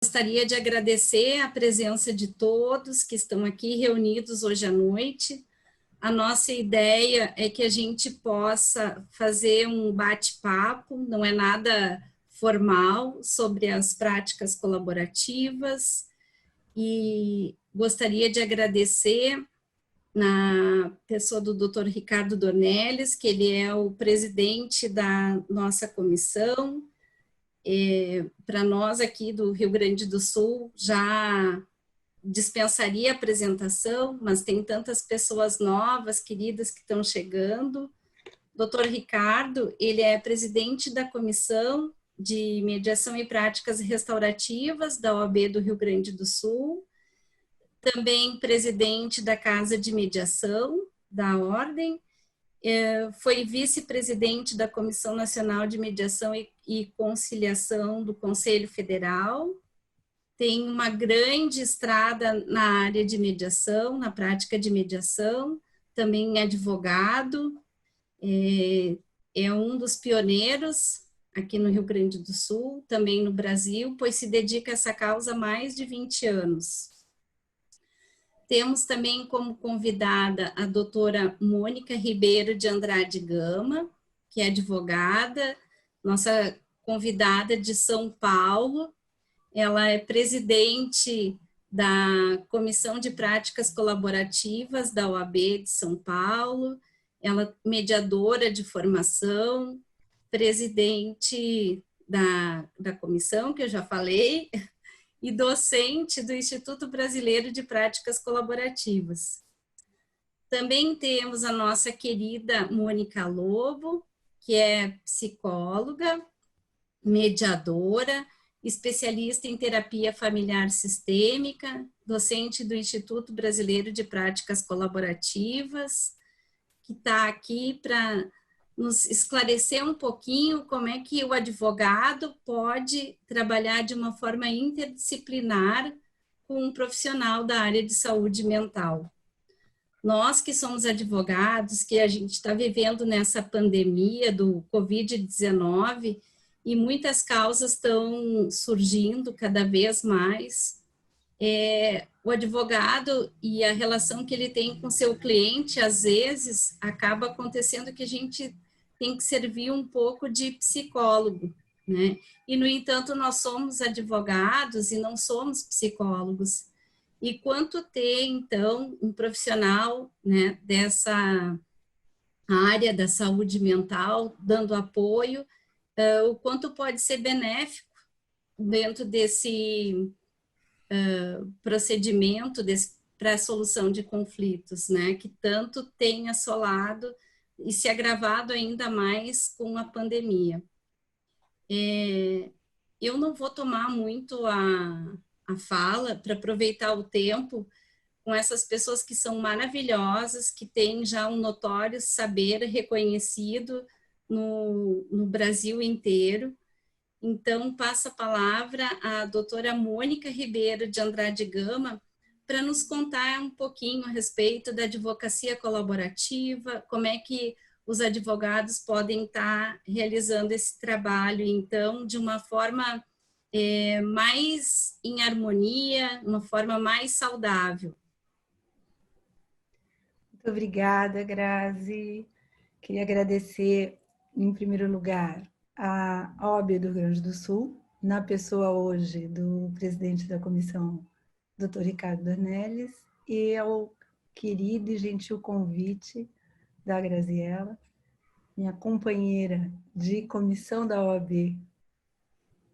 Gostaria de agradecer a presença de todos que estão aqui reunidos hoje à noite. A nossa ideia é que a gente possa fazer um bate-papo, não é nada formal, sobre as práticas colaborativas, e gostaria de agradecer na pessoa do Dr. Ricardo Dornelles, que ele é o presidente da nossa comissão. Para nós aqui do Rio Grande do Sul, já dispensaria a apresentação, mas tem tantas pessoas novas, queridas, que estão chegando. Dr. Ricardo, ele é presidente da Comissão de Mediação e Práticas Restaurativas da OAB do Rio Grande do Sul, também presidente da Casa de Mediação da Ordem, foi vice-presidente da Comissão Nacional de Mediação e Conciliação do Conselho Federal, tem uma grande estrada na área de mediação, na prática de mediação, também é advogado, é um dos pioneiros aqui no Rio Grande do Sul, também no Brasil, pois se dedica a essa causa há mais de 20 anos. Temos também como convidada a doutora Mônica Ribeiro de Andrade Gama, que é advogada, nossa convidada de São Paulo. Ela é presidente da Comissão de Práticas Colaborativas da OAB de São Paulo, ela é mediadora de formação, presidente da comissão, que eu já falei, e docente do Instituto Brasileiro de Práticas Colaborativas. Também temos a nossa querida Mônica Lobo, que é psicóloga, mediadora, especialista em terapia familiar sistêmica, docente do Instituto Brasileiro de Práticas Colaborativas, que está aqui para nos esclarecer um pouquinho como é que o advogado pode trabalhar de uma forma interdisciplinar com um profissional da área de saúde mental. Nós que somos advogados, que a gente está vivendo nessa pandemia do Covid-19, e muitas causas estão surgindo cada vez mais, o advogado e a relação que ele tem com seu cliente, às vezes, acaba acontecendo que a gente tem que servir um pouco de psicólogo, né? E, no entanto, nós somos advogados e não somos psicólogos. E quanto ter, então, um profissional, né, dessa área da saúde mental, dando apoio, o quanto pode ser benéfico dentro desse procedimento para a solução de conflitos, né, que tanto tem assolado e se agravado ainda mais com a pandemia. Eu não vou tomar muito a fala para aproveitar o tempo com essas pessoas que são maravilhosas, que têm já um notório saber reconhecido no Brasil inteiro. Então, passo a palavra à doutora Mônica Ribeiro de Andrade Gama para nos contar um pouquinho a respeito da advocacia colaborativa, como é que os advogados podem estar realizando esse trabalho, então, de uma forma mais em harmonia, uma forma mais saudável. Muito obrigada, Grazi. Queria agradecer, em primeiro lugar, a OAB do Rio Grande do Sul, na pessoa hoje do presidente da comissão, Dr. Ricardo Dornelles, e ao querido e gentil convite da Graziella, minha companheira de comissão da OAB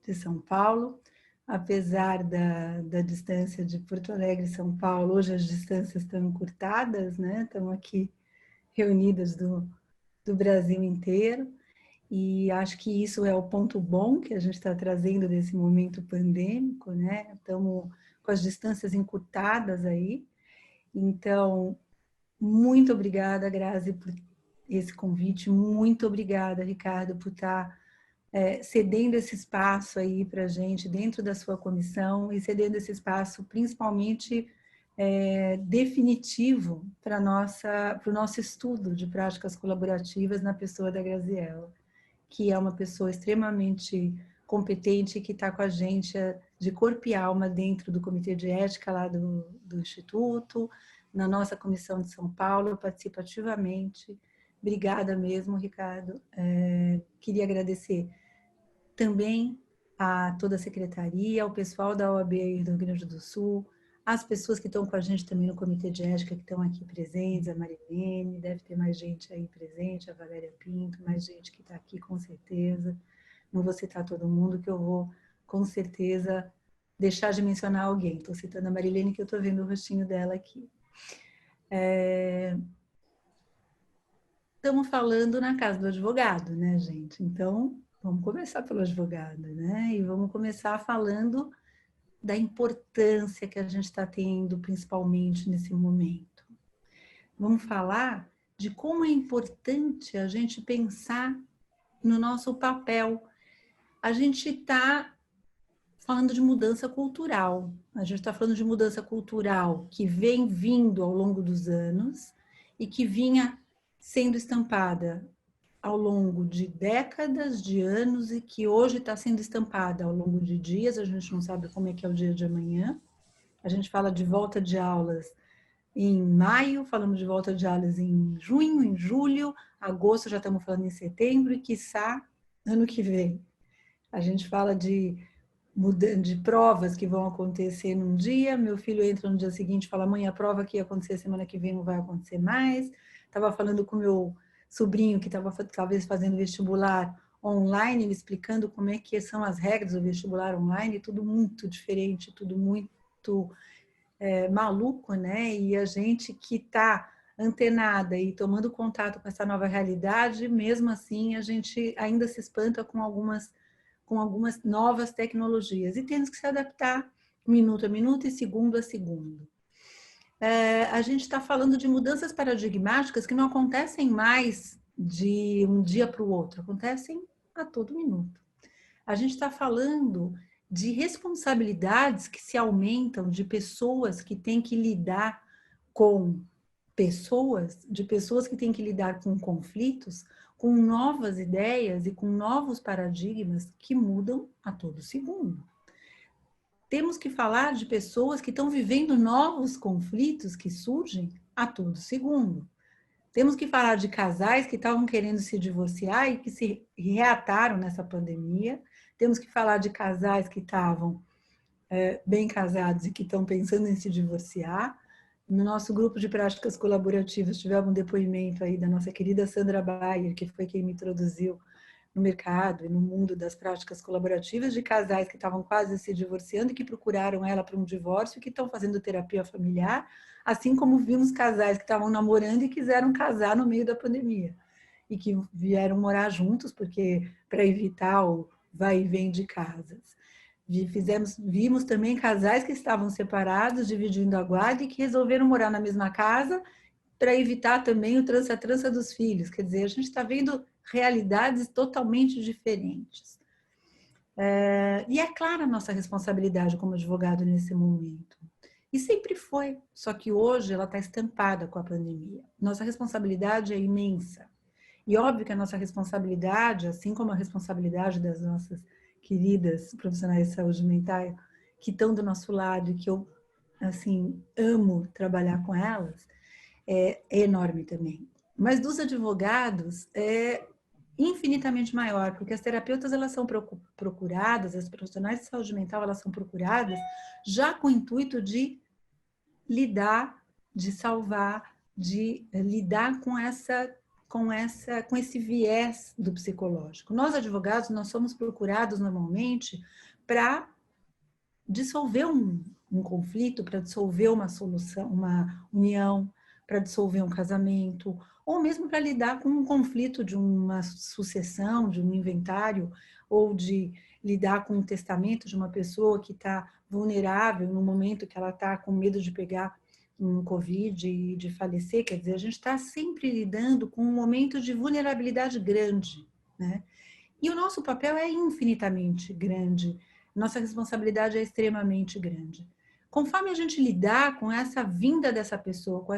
de São Paulo. Apesar da distância de Porto Alegre e São Paulo, hoje as distâncias estão encurtadas, né? Estamos aqui reunidas do Brasil inteiro, e acho que isso é o ponto bom que a gente está trazendo desse momento pandêmico, né? Estamos com as distâncias encurtadas aí. Então, muito obrigada, Grazi, por esse convite, muito obrigada, Ricardo, por estar cedendo esse espaço aí para a gente dentro da sua comissão, e cedendo esse espaço principalmente definitivo para o nosso estudo de práticas colaborativas na pessoa da Graziella, que é uma pessoa extremamente competente, que está com a gente de corpo e alma dentro do Comitê de Ética lá do Instituto, na nossa comissão de São Paulo, eu participo ativamente. Obrigada mesmo, Ricardo. Queria agradecer também a toda a secretaria, ao pessoal da OAB do Rio Grande do Sul, as pessoas que estão com a gente também no Comitê de Ética, que estão aqui presentes, a Marilene, deve ter mais gente aí presente, a Valéria Pinto, mais gente que está aqui com certeza. Não vou citar todo mundo, que eu vou, com certeza, deixar de mencionar alguém. Estou citando a Marilene, que eu estou vendo o rostinho dela aqui. Estamos falando na casa do advogado, né, gente? Então, vamos começar pelo advogado, né? E vamos começar falando da importância que a gente está tendo, principalmente nesse momento. Vamos falar de como é importante a gente pensar no nosso papel. A gente está falando de mudança cultural. A gente está falando de mudança cultural que vem vindo ao longo dos anos e que vinha sendo estampada ao longo de décadas, de anos, e que hoje está sendo estampada ao longo de dias. A gente não sabe como é que é o dia de amanhã. A gente fala de volta de aulas em maio, falamos de volta de aulas em junho, em julho, agosto já estamos falando em setembro e, quiçá, ano que vem. A gente fala de provas que vão acontecer num dia, meu filho entra no dia seguinte e fala, mãe, a prova que ia acontecer semana que vem não vai acontecer mais. Estava falando com meu sobrinho que estava talvez fazendo vestibular online, me explicando como é que são as regras do vestibular online, tudo muito diferente, tudo muito maluco, né? E a gente que está antenada e tomando contato com essa nova realidade, mesmo assim a gente ainda se espanta com algumas novas tecnologias e temos que se adaptar minuto a minuto e segundo a segundo. A gente está falando de mudanças paradigmáticas que não acontecem mais de um dia para o outro, acontecem a todo minuto. A gente está falando de responsabilidades que se aumentam, de pessoas que têm que lidar com pessoas, de pessoas que têm que lidar com conflitos, com novas ideias e com novos paradigmas que mudam a todo segundo. Temos que falar de pessoas que estão vivendo novos conflitos que surgem a todo segundo. Temos que falar de casais que estavam querendo se divorciar e que se reataram nessa pandemia. Temos que falar de casais que estavam bem casados e que estão pensando em se divorciar. No nosso grupo de práticas colaborativas, tivemos um depoimento aí da nossa querida Sandra Bayer, que foi quem me introduziu no mercado e no mundo das práticas colaborativas, de casais que estavam quase se divorciando e que procuraram ela para um divórcio e que estão fazendo terapia familiar, assim como vimos casais que estavam namorando e quiseram casar no meio da pandemia e que vieram morar juntos porque para evitar o vai e vem de casas. Vimos também casais que estavam separados, dividindo a guarda e que resolveram morar na mesma casa para evitar também o trança-trança dos filhos. Quer dizer, a gente está vendo realidades totalmente diferentes. E é clara a nossa responsabilidade como advogado nesse momento. E sempre foi, só que hoje ela está estampada com a pandemia. Nossa responsabilidade é imensa. E óbvio que a nossa responsabilidade, assim como a responsabilidade das nossas queridas profissionais de saúde mental que estão do nosso lado e que eu, assim, amo trabalhar com elas, é enorme também. Mas dos advogados é infinitamente maior, porque as terapeutas elas são procuradas, as profissionais de saúde mental elas são procuradas já com o intuito de lidar, de salvar, de lidar com esse viés do psicológico. Nós, advogados, nós somos procurados normalmente para dissolver um conflito, para dissolver uma solução, uma união, para dissolver um casamento, ou mesmo para lidar com um conflito de uma sucessão, de um inventário, ou de lidar com um testamento de uma pessoa que está vulnerável no momento que ela está com medo de pegar um Covid e de falecer. Quer dizer, a gente está sempre lidando com um momento de vulnerabilidade grande, né? E o nosso papel é infinitamente grande, nossa responsabilidade é extremamente grande. Conforme a gente lidar com essa vinda dessa pessoa, com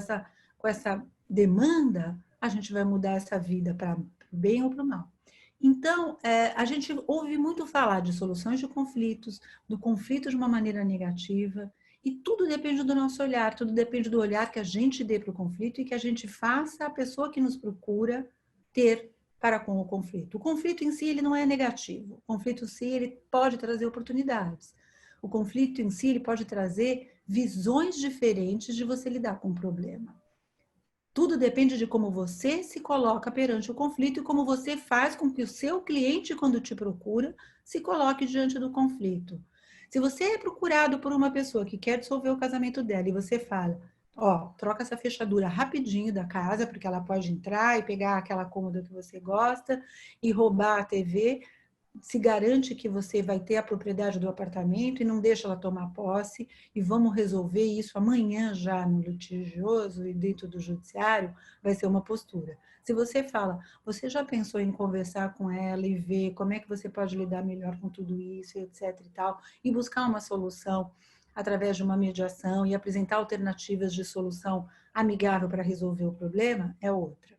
essa demanda, a gente vai mudar essa vida para o bem ou para o mal. Então, a gente ouve muito falar de soluções de conflitos, do conflito de uma maneira negativa, e tudo depende do nosso olhar, tudo depende do olhar que a gente dê para o conflito e que a gente faça a pessoa que nos procura ter para com o conflito. O conflito em si, ele não é negativo. O conflito em si, ele pode trazer oportunidades. O conflito em si, ele pode trazer visões diferentes de você lidar com o problema. Tudo depende de como você se coloca perante o conflito e como você faz com que o seu cliente, quando te procura, se coloque diante do conflito. Se você é procurado por uma pessoa que quer dissolver o casamento dela e você fala, ó, troca essa fechadura rapidinho da casa, porque ela pode entrar e pegar aquela cômoda que você gosta e roubar a TV, se garante que você vai ter a propriedade do apartamento e não deixa ela tomar posse, e vamos resolver isso amanhã já no litigioso e dentro do judiciário, vai ser uma postura. Se você fala, você já pensou em conversar com ela e ver como é que você pode lidar melhor com tudo isso, etc e tal, e buscar uma solução através de uma mediação e apresentar alternativas de solução amigável para resolver o problema, é outra.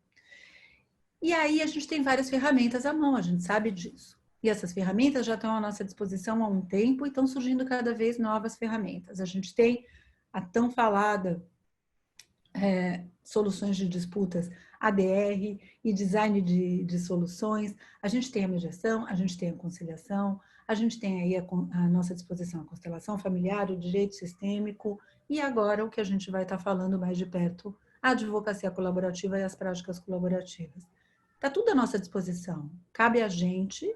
E aí a gente tem várias ferramentas à mão, a gente sabe disso. E essas ferramentas já estão à nossa disposição há um tempo e estão surgindo cada vez novas ferramentas. A gente tem a tão falada soluções de disputas ADR e design de soluções. A gente tem a mediação, a gente tem a conciliação, a gente tem aí a nossa disposição a constelação familiar, o direito sistêmico e agora o que a gente vai estar falando mais de perto, a advocacia colaborativa e as práticas colaborativas. Está tudo à nossa disposição. Cabe a gente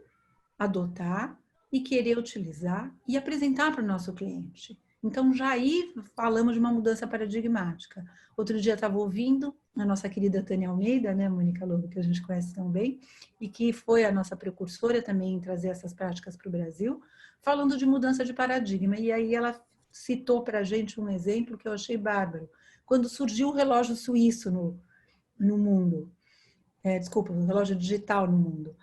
adotar e querer utilizar e apresentar para o nosso cliente. Então, já aí falamos de uma mudança paradigmática. Outro dia estava ouvindo a nossa querida Tânia Almeida, né, Mônica Lobo, que a gente conhece tão bem, e que foi a nossa precursora também em trazer essas práticas para o Brasil, falando de mudança de paradigma. E aí ela citou para a gente um exemplo que eu achei bárbaro. Quando surgiu o relógio suíço no mundo, desculpa, o relógio digital no mundo.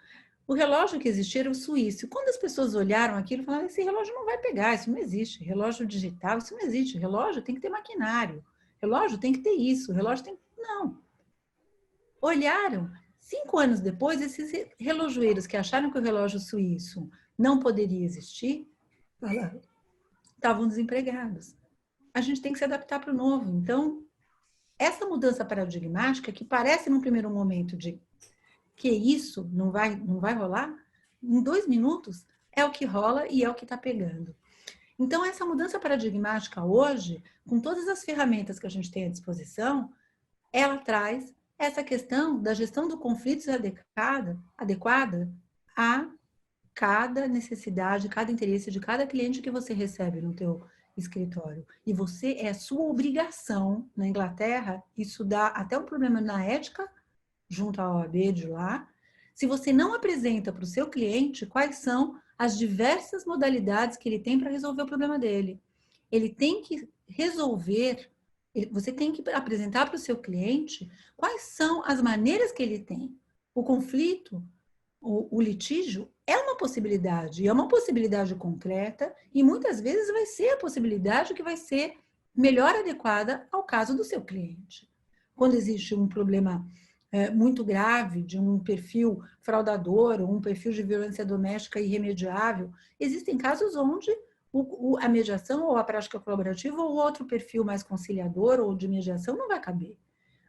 O relógio que existia era o suíço. Quando as pessoas olharam aquilo, falaram, esse relógio não vai pegar, isso não existe. Relógio digital, isso não existe. Relógio tem que ter maquinário. Relógio tem que ter isso. Relógio tem... Não. Olharam. 5 anos depois, esses relojoeiros que acharam que o relógio suíço não poderia existir, falaram, estavam desempregados. A gente tem que se adaptar para o novo. Então, essa mudança paradigmática, que parece num primeiro momento de que isso não vai rolar, em 2 minutos é o que rola e é o que está pegando. Então, essa mudança paradigmática hoje, com todas as ferramentas que a gente tem à disposição, ela traz essa questão da gestão do conflito adequada a cada necessidade, cada interesse de cada cliente que você recebe no teu escritório. E você, é sua obrigação, na Inglaterra, isso dá até um problema na ética, junto à OAB de lá, se você não apresenta para o seu cliente quais são as diversas modalidades que ele tem para resolver o problema dele. Ele tem que resolver, você tem que apresentar para o seu cliente quais são as maneiras que ele tem. O conflito, o litígio é uma possibilidade, e é uma possibilidade concreta, e muitas vezes vai ser a possibilidade que vai ser melhor adequada ao caso do seu cliente. Quando existe um problema muito grave, de um perfil fraudador, ou um perfil de violência doméstica irremediável, existem casos onde a mediação ou a prática colaborativa ou outro perfil mais conciliador ou de mediação não vai caber.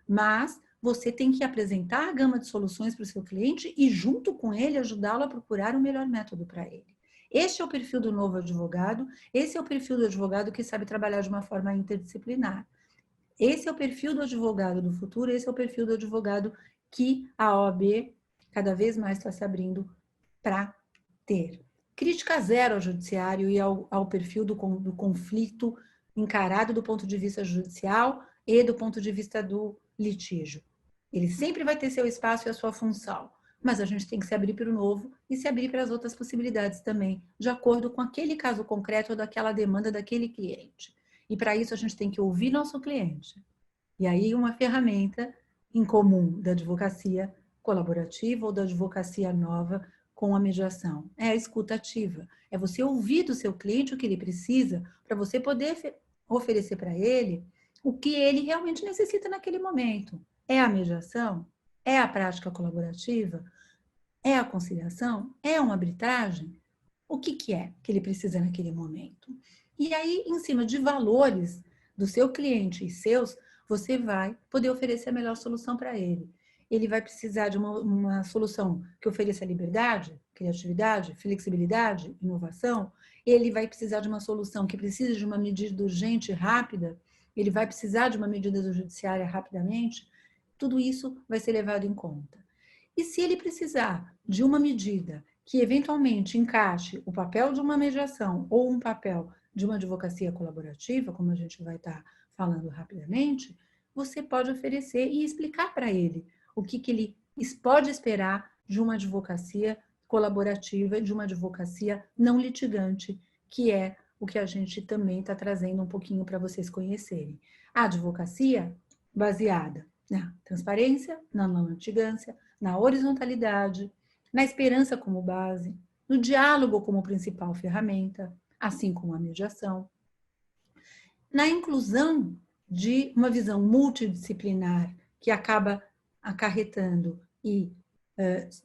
Mas você tem que apresentar a gama de soluções para o seu cliente e, junto com ele, ajudá-lo a procurar o melhor método para ele. Este é o perfil do novo advogado, esse é o perfil do advogado que sabe trabalhar de uma forma interdisciplinar. Esse é o perfil do advogado do futuro, esse é o perfil do advogado que a OAB cada vez mais está se abrindo para ter. Crítica zero ao judiciário e ao perfil do conflito encarado do ponto de vista judicial e do ponto de vista do litígio. Ele sempre vai ter seu espaço e a sua função, mas a gente tem que se abrir para o novo e se abrir para as outras possibilidades também, de acordo com aquele caso concreto ou daquela demanda daquele cliente. E para isso a gente tem que ouvir nosso cliente. E aí uma ferramenta em comum da advocacia colaborativa ou da advocacia nova com a mediação é a escuta ativa. É você ouvir do seu cliente o que ele precisa para você poder oferecer para ele o que ele realmente necessita naquele momento. É a mediação? É a prática colaborativa? É a conciliação? É uma arbitragem? O que que é que ele precisa naquele momento? E aí, em cima de valores do seu cliente e seus, você vai poder oferecer a melhor solução para ele. Ele vai precisar de uma solução que ofereça liberdade, criatividade, flexibilidade, inovação. Ele vai precisar de uma solução que precisa de uma medida urgente e rápida. Ele vai precisar de uma medida judiciária rapidamente. Tudo isso vai ser levado em conta. E se ele precisar de uma medida que eventualmente encaixe o papel de uma mediação ou um papel de uma advocacia colaborativa, como a gente vai estar falando rapidamente, você pode oferecer e explicar para ele o que ele pode esperar de uma advocacia colaborativa, de uma advocacia não litigante, que é o que a gente também está trazendo um pouquinho para vocês conhecerem. A advocacia baseada na transparência, na não litigância, na horizontalidade, na esperança como base, no diálogo como principal ferramenta, assim como a mediação, na inclusão de uma visão multidisciplinar que acaba acarretando e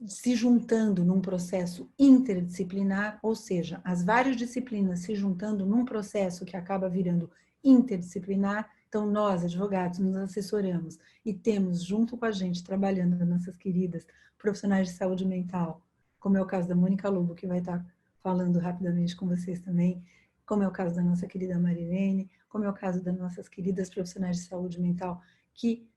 se juntando num processo interdisciplinar, ou seja, as várias disciplinas se juntando num processo que acaba virando interdisciplinar. Então, nós, advogados, nos assessoramos e temos junto com a gente, trabalhando nossas queridas profissionais de saúde mental, como é o caso da Mônica Lobo, que vai estar falando rapidamente com vocês também, como é o caso da nossa querida Marilene, como é o caso das nossas queridas profissionais de saúde mental, que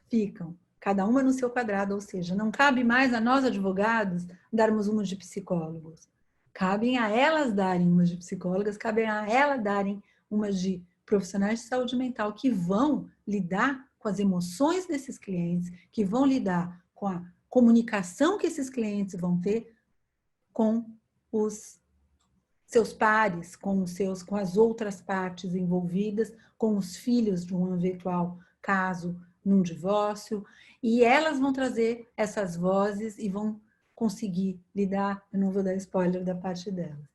ficam cada uma no seu quadrado, ou seja, não cabe mais a nós, advogados, darmos uma de psicólogos. Cabem a elas darem umas de psicólogas, cabem a elas darem umas de profissionais de saúde mental que vão lidar com as emoções desses clientes, que vão lidar com a comunicação que esses clientes vão ter com os seus pares, com as outras partes envolvidas, com os filhos de um eventual caso num divórcio, e elas vão trazer essas vozes e vão conseguir lidar, eu não vou dar spoiler da parte delas.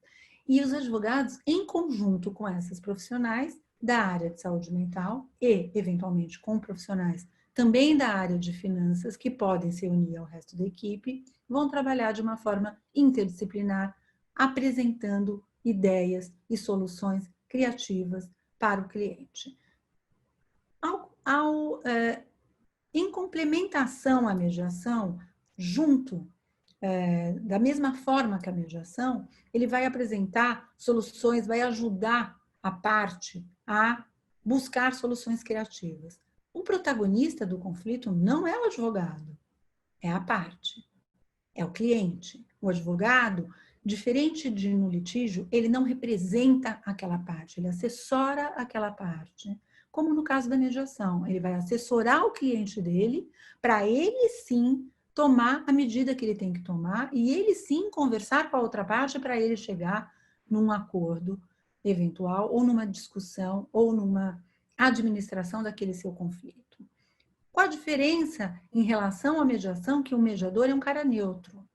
E os advogados, em conjunto com essas profissionais da área de saúde mental e, eventualmente, com profissionais também da área de finanças, que podem se unir ao resto da equipe, vão trabalhar de uma forma interdisciplinar, apresentando ideias e soluções criativas para o cliente. Em complementação à mediação, junto, da mesma forma que a mediação, ele vai apresentar soluções, vai ajudar a parte a buscar soluções criativas. O protagonista do conflito não é o advogado, é a parte, é o cliente. O advogado, diferente de no litígio, ele não representa aquela parte, ele assessora aquela parte. Como no caso da mediação, ele vai assessorar o cliente dele para ele sim tomar a medida que ele tem que tomar e ele sim conversar com a outra parte para ele chegar num acordo eventual ou numa discussão ou numa administração daquele seu conflito. Qual a diferença em relação à mediação? Que o mediador é um cara neutro.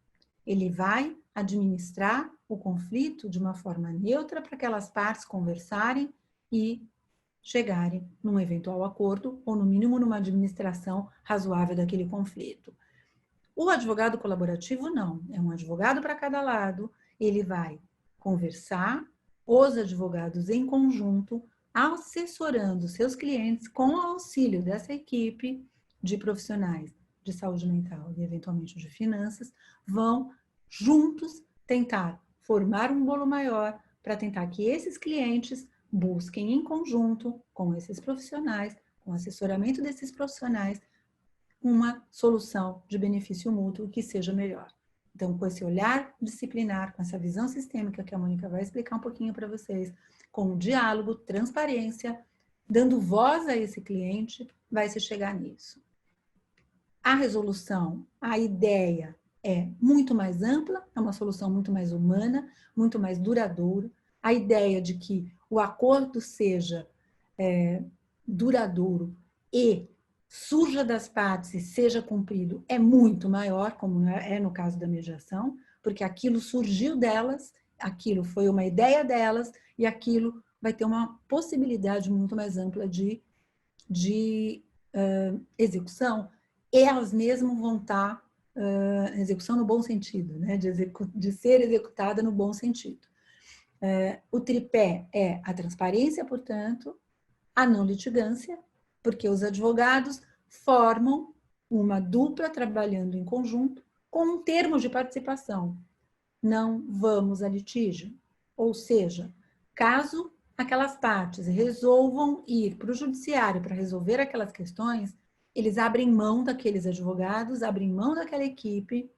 Ele vai administrar o conflito de uma forma neutra para aquelas partes conversarem e chegarem num eventual acordo ou, no mínimo, numa administração razoável daquele conflito. O advogado colaborativo, não. É um advogado para cada lado. Ele vai conversar, os advogados em conjunto, assessorando seus clientes com o auxílio dessa equipe de profissionais de saúde mental e, eventualmente, de finanças, vão juntos tentar formar um bolo maior para tentar que esses clientes busquem em conjunto com esses profissionais, com o assessoramento desses profissionais, uma solução de benefício mútuo que seja melhor. Então, com esse olhar disciplinar, com essa visão sistêmica que a Mônica vai explicar um pouquinho para vocês, com o diálogo, transparência, dando voz a esse cliente, vai se chegar nisso. A resolução, a ideia é muito mais ampla, é uma solução muito mais humana, muito mais duradoura. A ideia de que o acordo seja duradouro e surja das partes e seja cumprido é muito maior, como é no caso da mediação, porque aquilo surgiu delas, aquilo foi uma ideia delas e aquilo vai ter uma possibilidade muito mais ampla de execução. Elas mesmas vão estar execução no bom sentido, né? De ser executada no bom sentido. O tripé é a transparência, portanto, a não litigância, porque os advogados formam uma dupla trabalhando em conjunto com um termo de participação. Não vamos a litígio. Ou seja, caso aquelas partes resolvam ir para o judiciário para resolver aquelas questões, eles abrem mão daqueles advogados, abrem mão daquela equipe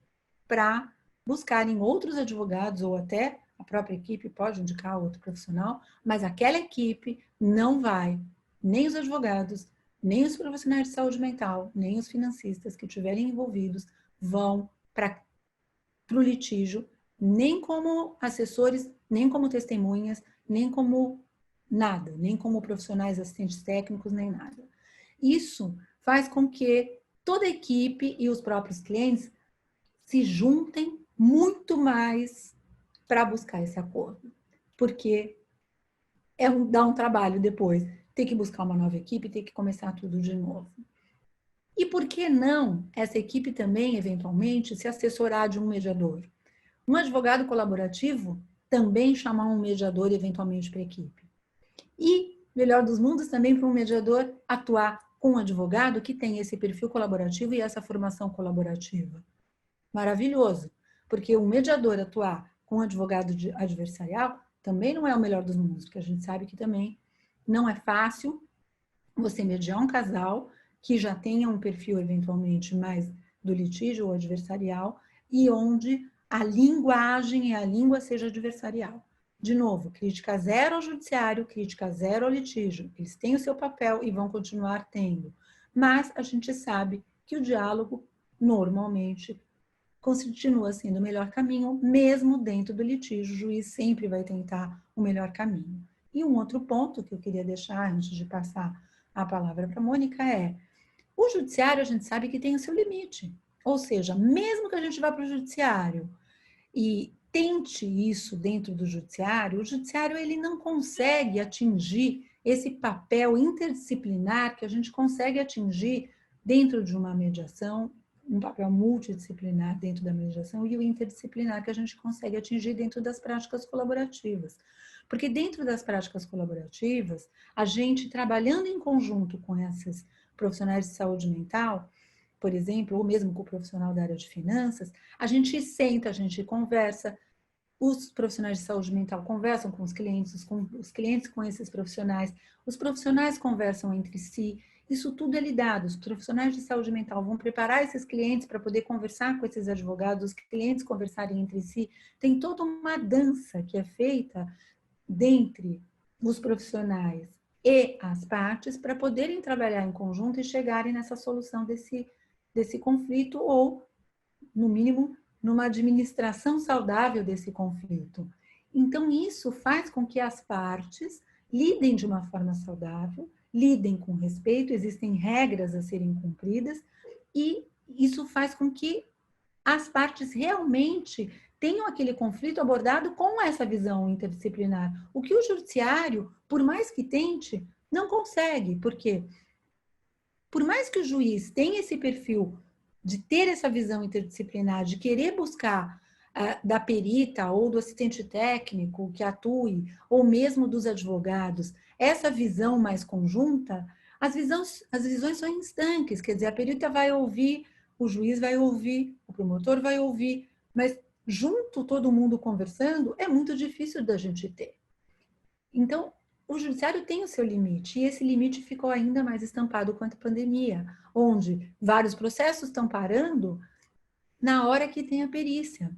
para buscarem outros advogados, ou até a própria equipe pode indicar outro profissional, mas aquela equipe não vai, nem os advogados, nem os profissionais de saúde mental, nem os financistas que estiverem envolvidos vão para o litígio, nem como assessores, nem como testemunhas, nem como nada, nem como profissionais assistentes técnicos, nem nada. Isso faz com que toda a equipe e os próprios clientes se juntem muito mais para buscar esse acordo, porque dá um trabalho depois, ter que buscar uma nova equipe, ter que começar tudo de novo. E por que não essa equipe também, eventualmente, se assessorar de um mediador? Um advogado colaborativo também chamar um mediador, eventualmente, para a equipe. E, melhor dos mundos, também para um mediador atuar com um advogado que tem esse perfil colaborativo e essa formação colaborativa. Maravilhoso, porque um mediador atuar com um advogado adversarial também não é o melhor dos mundos, porque a gente sabe que também não é fácil você mediar um casal que já tenha um perfil eventualmente mais do litígio ou adversarial e onde a linguagem e a língua seja adversarial. De novo, crítica zero ao judiciário, crítica zero ao litígio. Eles têm o seu papel e vão continuar tendo. Mas a gente sabe que o diálogo, normalmente, continua sendo o melhor caminho, mesmo dentro do litígio. O juiz sempre vai tentar o melhor caminho. E um outro ponto que eu queria deixar antes de passar a palavra para a Mônica é: o judiciário, a gente sabe que tem o seu limite. Ou seja, mesmo que a gente vá para o judiciário e tente isso dentro do judiciário, o judiciário ele não consegue atingir esse papel interdisciplinar que a gente consegue atingir dentro de uma mediação, um papel multidisciplinar dentro da mediação e o interdisciplinar que a gente consegue atingir dentro das práticas colaborativas. Porque dentro das práticas colaborativas, a gente trabalhando em conjunto com esses profissionais de saúde mental, por exemplo, ou mesmo com o profissional da área de finanças, a gente senta, a gente conversa, os profissionais de saúde mental conversam com os clientes com esses profissionais, os profissionais conversam entre si, isso tudo é lidado. Os profissionais de saúde mental vão preparar esses clientes para poder conversar com esses advogados, os clientes conversarem entre si. Tem toda uma dança que é feita dentre os profissionais e as partes para poderem trabalhar em conjunto e chegarem nessa solução desse conflito ou, no mínimo, numa administração saudável desse conflito. Então, isso faz com que as partes lidem de uma forma saudável, lidem com respeito, existem regras a serem cumpridas, e isso faz com que as partes realmente tenham aquele conflito abordado com essa visão interdisciplinar. O que o judiciário, por mais que tente, não consegue. Por quê? Por mais que o juiz tenha esse perfil de ter essa visão interdisciplinar, de querer buscar da perita ou do assistente técnico que atue, ou mesmo dos advogados, essa visão mais conjunta, as visões são instantes, quer dizer, a perita vai ouvir, o juiz vai ouvir, o promotor vai ouvir, mas junto todo mundo conversando, é muito difícil da gente ter. Então, o judiciário tem o seu limite, e esse limite ficou ainda mais estampado com a pandemia, onde vários processos estão parando na hora que tem a perícia,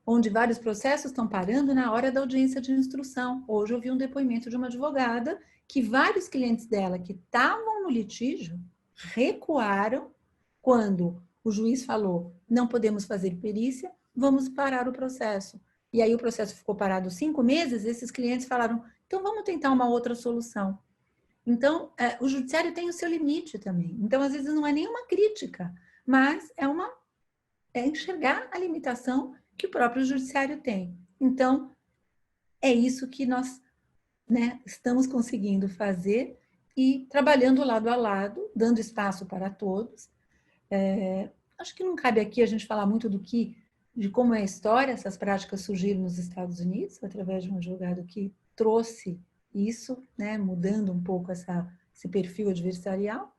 onde vários processos estão parando na hora da audiência de instrução. Hoje eu vi um depoimento de uma advogada que vários clientes dela que estavam no litígio recuaram quando o juiz falou: não podemos fazer perícia, vamos parar o processo. E aí o processo ficou parado 5 meses, esses clientes falaram: então vamos tentar uma outra solução. Então, o judiciário tem o seu limite também. Então, às vezes não é nenhuma crítica, mas é enxergar a limitação que o próprio judiciário tem. Então, é isso que nós, né, estamos conseguindo fazer e trabalhando lado a lado, dando espaço para todos, acho que não cabe aqui a gente falar muito de como é a história, essas práticas surgiram nos Estados Unidos, através de um advogado que trouxe isso, né, mudando um pouco esse perfil adversarial.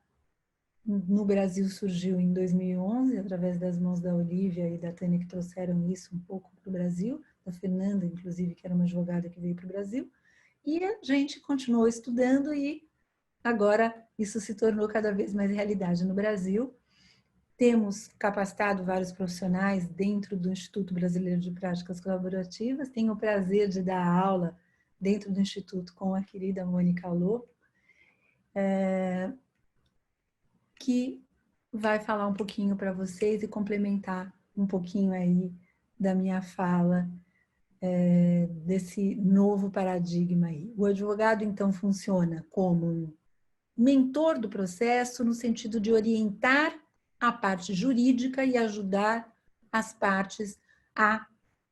No Brasil surgiu em 2011, através das mãos da Olivia e da Tânia, que trouxeram isso um pouco para o Brasil, da Fernanda, inclusive, que era uma advogada que veio para o Brasil, e a gente continuou estudando e agora isso se tornou cada vez mais realidade no Brasil. Temos capacitado vários profissionais dentro do Instituto Brasileiro de Práticas Colaborativas. Tenho o prazer de dar aula dentro do Instituto com a querida Mônica Lopo, que vai falar um pouquinho para vocês e complementar um pouquinho aí da minha fala desse novo paradigma aí. O advogado, então, funciona como um mentor do processo, no sentido de orientar a parte jurídica e ajudar as partes a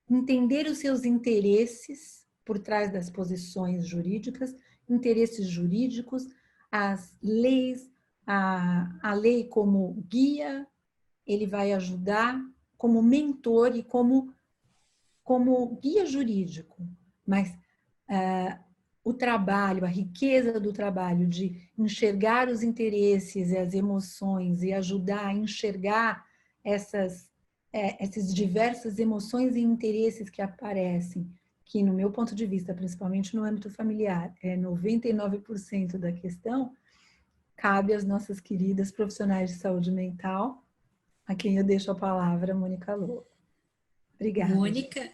entender os seus interesses por trás das posições jurídicas, interesses jurídicos, as leis, a lei como guia, ele vai ajudar como mentor e como guia jurídico, mas o trabalho, a riqueza do trabalho de enxergar os interesses e as emoções e ajudar a enxergar essas diversas emoções e interesses que aparecem, que no meu ponto de vista, principalmente no âmbito familiar, 99% da questão, cabe às nossas queridas profissionais de saúde mental, a quem eu deixo a palavra, Mônica Lobo. Obrigada. Mônica,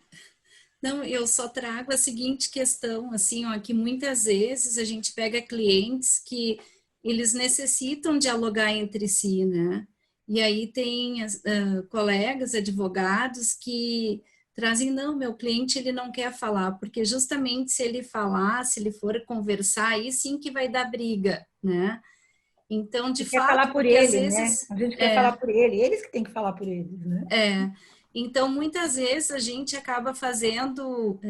não, eu só trago a seguinte questão, assim, ó, que muitas vezes a gente pega clientes que eles necessitam dialogar entre si, né? E aí tem colegas, advogados que trazem, não, meu cliente ele não quer falar, porque justamente se ele falar, se ele for conversar, aí sim que vai dar briga, né? Então, de fato, quer falar por porque às ele, vezes... né? A gente quer falar por ele, eles que têm que falar por eles, né? Então, muitas vezes a gente acaba fazendo,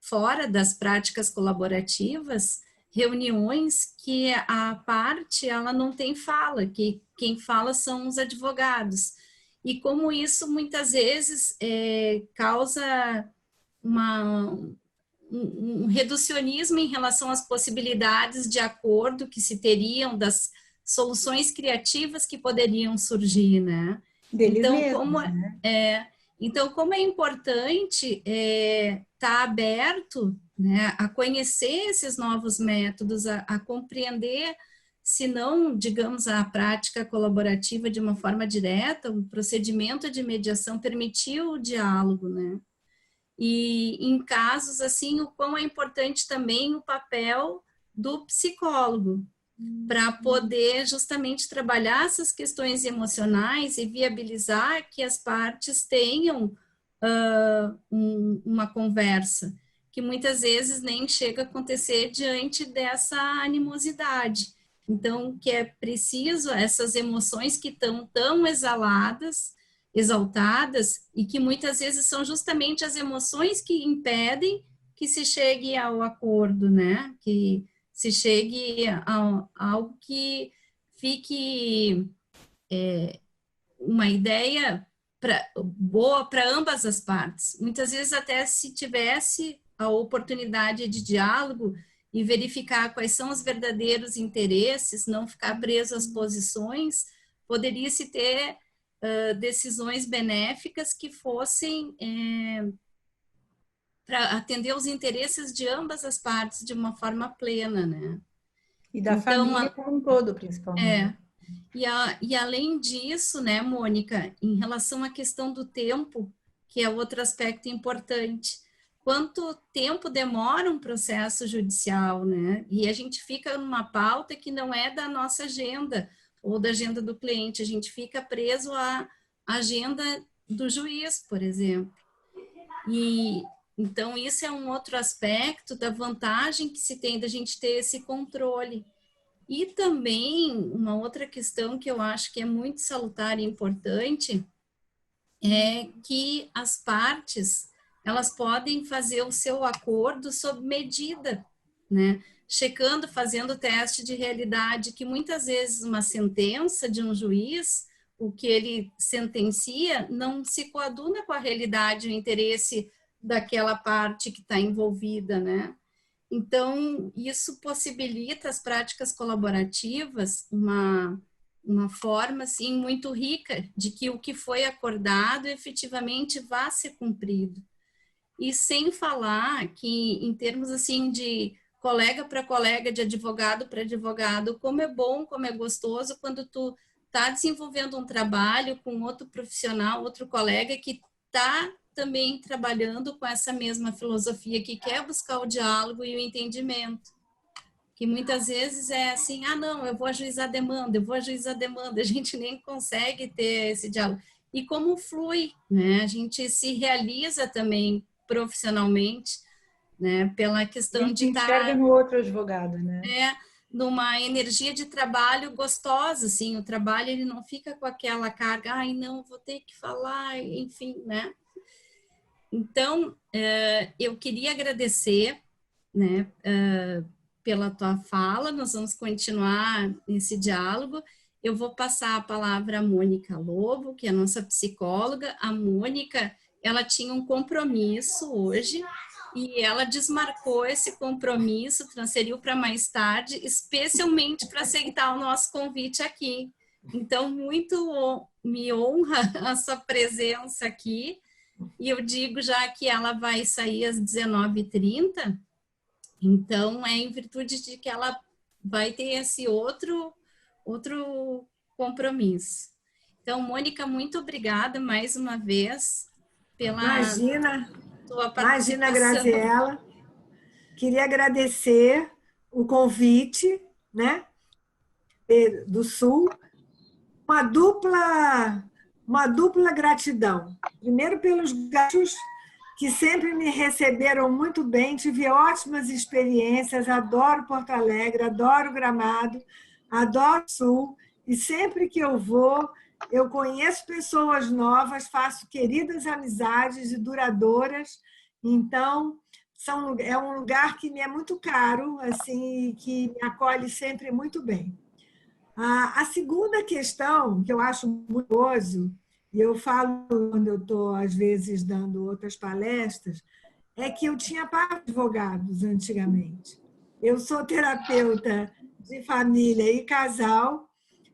fora das práticas colaborativas, reuniões que a parte ela não tem fala, que quem fala são os advogados. E como isso muitas vezes causa um reducionismo em relação às possibilidades de acordo que se teriam, das soluções criativas que poderiam surgir, né? Deles Então, mesmos, né? Então, como é importante estar aberto, né, a conhecer esses novos métodos, a compreender, se não, digamos, a prática colaborativa de uma forma direta, o procedimento de mediação permitiu o diálogo, né? E em casos assim, o quão é importante também o papel do psicólogo, para poder justamente trabalhar essas questões emocionais e viabilizar que as partes tenham uma conversa, que muitas vezes nem chega a acontecer diante dessa animosidade. Então, que é preciso essas emoções que estão tão exaltadas, e que muitas vezes são justamente as emoções que impedem que se chegue ao acordo, né? Que se chegue a algo que fique uma ideia boa para ambas as partes. Muitas vezes até se tivesse a oportunidade de diálogo e verificar quais são os verdadeiros interesses, não ficar preso às posições, poderia-se ter decisões benéficas que fossem para atender os interesses de ambas as partes de uma forma plena, né? E da Então, família como um todo, principalmente. E além disso, né, Mônica, em relação à questão do tempo, que é outro aspecto importante, quanto tempo demora um processo judicial, né? E a gente fica numa pauta que não é da nossa agenda ou da agenda do cliente, a gente fica preso à agenda do juiz, por exemplo. E então isso é um outro aspecto da vantagem que se tem da gente ter esse controle. E também uma outra questão que eu acho que é muito salutar e importante é que as partes, elas podem fazer o seu acordo sob medida, né? Checando, fazendo teste de realidade, que muitas vezes uma sentença de um juiz o que ele sentencia não se coaduna com a realidade, o interesse daquela parte que está envolvida, né? Então, isso possibilita as práticas colaborativas uma forma, assim, muito rica de que o que foi acordado efetivamente vá ser cumprido. E sem falar que, em termos, assim, de colega para colega, de advogado para advogado, como é bom, como é gostoso quando tu está desenvolvendo um trabalho com outro profissional, outro colega que está também trabalhando com essa mesma filosofia, que quer buscar o diálogo e o entendimento. Que muitas vezes é assim, ah, não, eu vou ajuizar a demanda, eu vou ajuizar a demanda, a gente nem consegue ter esse diálogo. E como flui, né? A gente se realiza também profissionalmente, né? Pela A questão gente de enxerga estar no outro advogado, né? numa energia de trabalho gostosa, assim, o trabalho ele não fica com aquela carga, ai, não, vou ter que falar, enfim, né? Então, eu queria agradecer, né, pela tua fala, nós vamos continuar esse diálogo. Eu vou passar a palavra à Mônica Lobo, que é a nossa psicóloga. A Mônica, ela tinha um compromisso hoje e ela desmarcou esse compromisso, transferiu para mais tarde, especialmente para aceitar o nosso convite aqui. Então, muito me honra a sua presença aqui. E eu digo já que ela vai sair às 19h30, então é em virtude de que ela vai ter esse outro compromisso. Então, Mônica, muito obrigada mais uma vez pela Imagina, tua imagina, participação. Graziela. Queria agradecer o convite, né, do Sul, uma dupla gratidão. Primeiro pelos gatos que sempre me receberam muito bem, tive ótimas experiências, adoro Porto Alegre, adoro Gramado, adoro o Sul, e sempre que eu vou, eu conheço pessoas novas, faço queridas amizades e duradouras, então é um lugar que me é muito caro, assim, que me acolhe sempre muito bem. A segunda questão, que eu acho muito curioso, e eu falo quando eu estou, às vezes, dando outras palestras, é que eu tinha para advogados antigamente. Eu sou terapeuta de família e casal,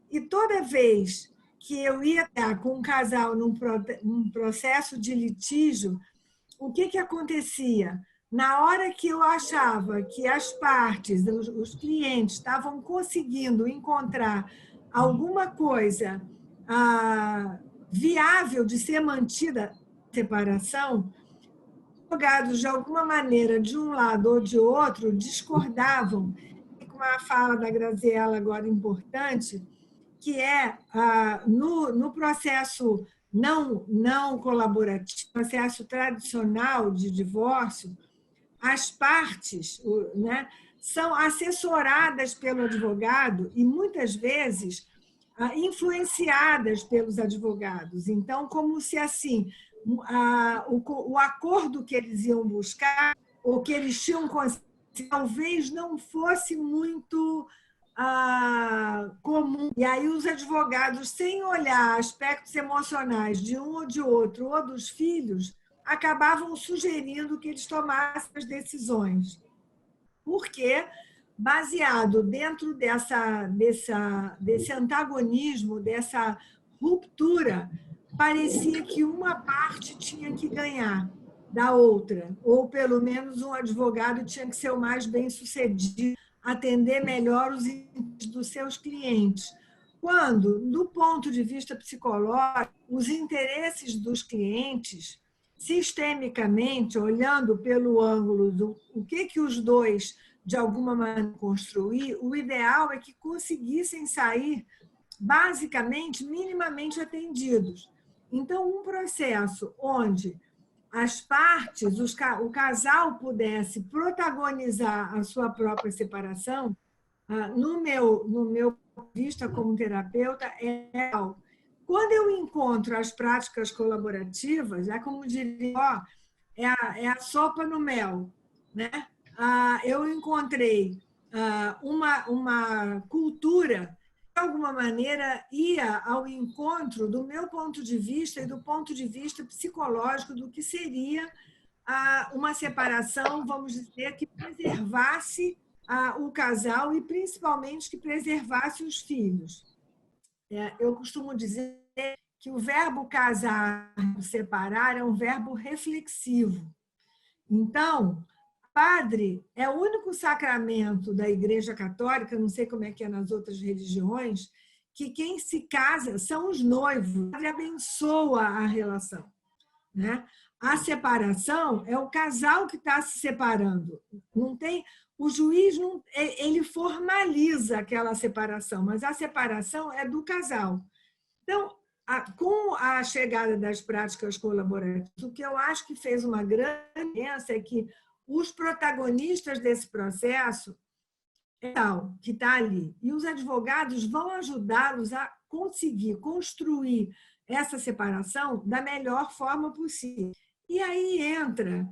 e toda vez que eu ia estar com um casal num processo de litígio, o que acontecia? Na hora que eu achava que as partes, os clientes, estavam conseguindo encontrar alguma coisa viável de ser mantida a separação, advogados, de alguma maneira, de um lado ou de outro, discordavam. E com uma fala da Graziela agora importante, que é no processo não colaborativo, processo tradicional de divórcio, as partes, né, são assessoradas pelo advogado e, muitas vezes, influenciadas pelos advogados. Então, como se assim o acordo que eles iam buscar, ou que eles tinham consciência, talvez não fosse muito comum. E aí os advogados, sem olhar aspectos emocionais de um ou de outro, ou dos filhos, acabavam sugerindo que eles tomassem as decisões. Porque, baseado dentro desse antagonismo, dessa ruptura, parecia que uma parte tinha que ganhar da outra, ou pelo menos um advogado tinha que ser o mais bem-sucedido, atender melhor os interesses dos seus clientes. Quando, do ponto de vista psicológico, os interesses dos clientes, sistemicamente, olhando pelo ângulo do o que os dois, de alguma maneira, construir, o ideal é que conseguissem sair, basicamente, minimamente atendidos. Então, um processo onde as partes, o casal pudesse protagonizar a sua própria separação, no meu vista como terapeuta, é real. Quando eu encontro as práticas colaborativas, é como diria, é a sopa no mel, né? Eu encontrei uma cultura alguma maneira, ia ao encontro do meu ponto de vista e do ponto de vista psicológico do que seria uma separação, vamos dizer, que preservasse o casal e, principalmente, que preservasse os filhos. Eu costumo dizer que o verbo casar, separar, é um verbo reflexivo. Então, padre é o único sacramento da Igreja Católica, não sei como é que é nas outras religiões, que quem se casa são os noivos. O padre abençoa a relação, né? A separação é o casal que está se separando. Não tem, o juiz não, ele formaliza aquela separação, mas a separação é do casal. Então, com a chegada das práticas colaborativas, o que eu acho que fez uma grande diferença é que os protagonistas desse processo é tal que está ali. E os advogados vão ajudá-los a conseguir construir essa separação da melhor forma possível. E aí entra